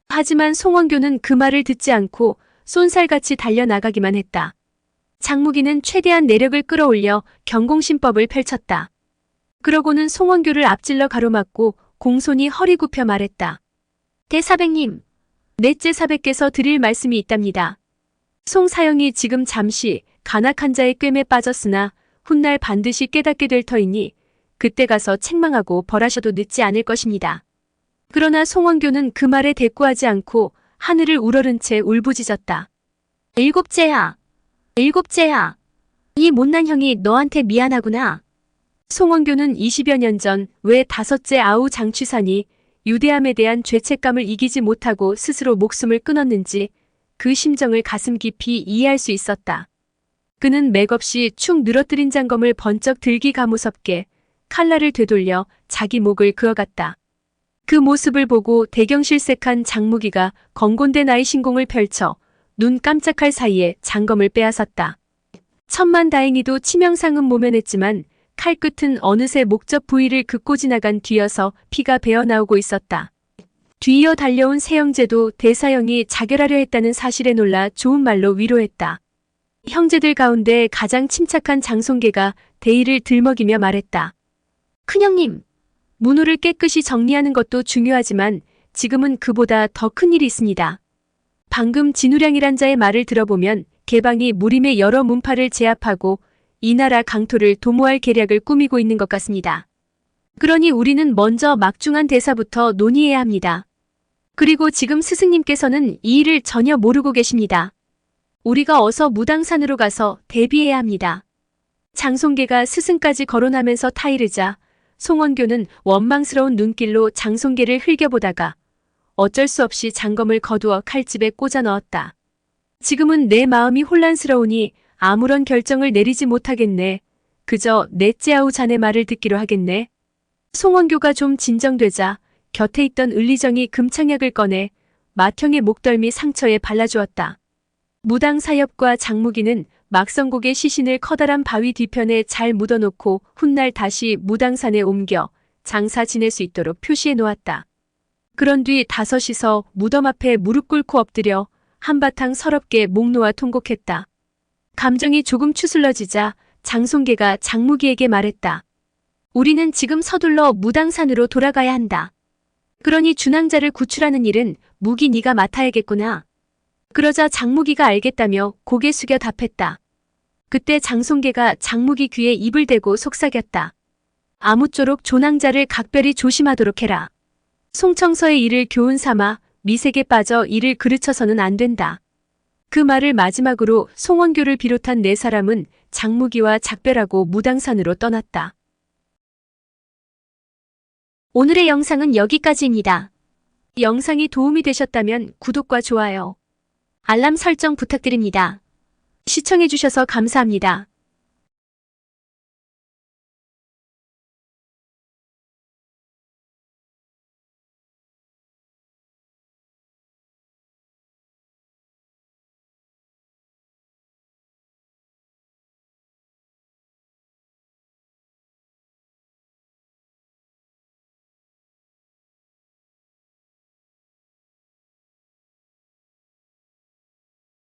하지만 송원교는 그 말을 듣지 않고 쏜살같이 달려나가기만 했다. 장무기는 최대한 내력을 끌어올려 경공신법을 펼쳤다. 그러고는 송원교를 앞질러 가로막고 공손히 허리 굽혀 말했다. 대사백님, 넷째 사백께서 드릴 말씀이 있답니다. 송사영이 지금 잠시 간악한 자의 꿰매 빠졌으나 훗날 반드시 깨닫게 될 터이니 그때 가서 책망하고 벌하셔도 늦지 않을 것입니다. 그러나 송원교는 그 말에 대꾸하지 않고 하늘을 우러른 채 울부짖었다. 일곱째야, 일곱째야. 이 못난 형이 너한테 미안하구나. 송원교는 20여 년 전 왜 다섯째 아우 장취산이 유대함에 대한 죄책감을 이기지 못하고 스스로 목숨을 끊었는지 그 심정을 가슴 깊이 이해할 수 있었다. 그는 맥없이 축 늘어뜨린 장검을 번쩍 들기 가무섭게 칼날을 되돌려 자기 목을 그어갔다. 그 모습을 보고 대경실색한 장무기가 건곤대 나의 신공을 펼쳐 눈 깜짝할 사이에 장검을 빼앗았다. 천만다행히도 치명상은 모면했지만 칼끝은 어느새 목적 부위를 긋고 지나간 뒤여서 피가 배어나오고 있었다. 뒤이어 달려온 세영제도 대사형이 자결하려 했다는 사실에 놀라 좋은 말로 위로했다. 형제들 가운데 가장 침착한 장송계가 대의를 들먹이며 말했다. 큰형님, 문호를 깨끗이 정리하는 것도 중요하지만 지금은 그보다 더 큰 일이 있습니다. 방금 진우량이란 자의 말을 들어보면 개방이 무림의 여러 문파를 제압하고 이 나라 강토를 도모할 계략을 꾸미고 있는 것 같습니다. 그러니 우리는 먼저 막중한 대사부터 논의해야 합니다. 그리고 지금 스승님께서는 이 일을 전혀 모르고 계십니다. 우리가 어서 무당산으로 가서 대비해야 합니다. 장송계가 스승까지 거론하면서 타이르자 송원교는 원망스러운 눈길로 장송계를 흘겨보다가 어쩔 수 없이 장검을 거두어 칼집에 꽂아 넣었다. 지금은 내 마음이 혼란스러우니 아무런 결정을 내리지 못하겠네. 그저 넷째 아우 자네 말을 듣기로 하겠네. 송원교가 좀 진정되자 곁에 있던 을리정이 금창약을 꺼내 맏형의 목덜미 상처에 발라주었다. 무당 사엽과 장무기는 막성곡의 시신을 커다란 바위 뒤편에 잘 묻어놓고 훗날 다시 무당산에 옮겨 장사 지낼 수 있도록 표시해 놓았다. 그런 뒤 다섯이서 무덤 앞에 무릎 꿇고 엎드려 한바탕 서럽게 목 놓아 통곡했다. 감정이 조금 추슬러지자 장송계가 장무기에게 말했다. 우리는 지금 서둘러 무당산으로 돌아가야 한다. 그러니 준항자를 구출하는 일은 무기 네가 맡아야겠구나. 그러자 장무기가 알겠다며 고개 숙여 답했다. 그때 장송계가 장무기 귀에 입을 대고 속삭였다. 아무쪼록 조낭자를 각별히 조심하도록 해라. 송청서의 일을 교훈 삼아 미색에 빠져 이를 그르쳐서는 안 된다. 그 말을 마지막으로 송원교를 비롯한 네 사람은 장무기와 작별하고 무당산으로 떠났다. 오늘의 영상은 여기까지입니다. 영상이 도움이 되셨다면 구독과 좋아요, 알람 설정 부탁드립니다. 시청해주셔서 감사합니다.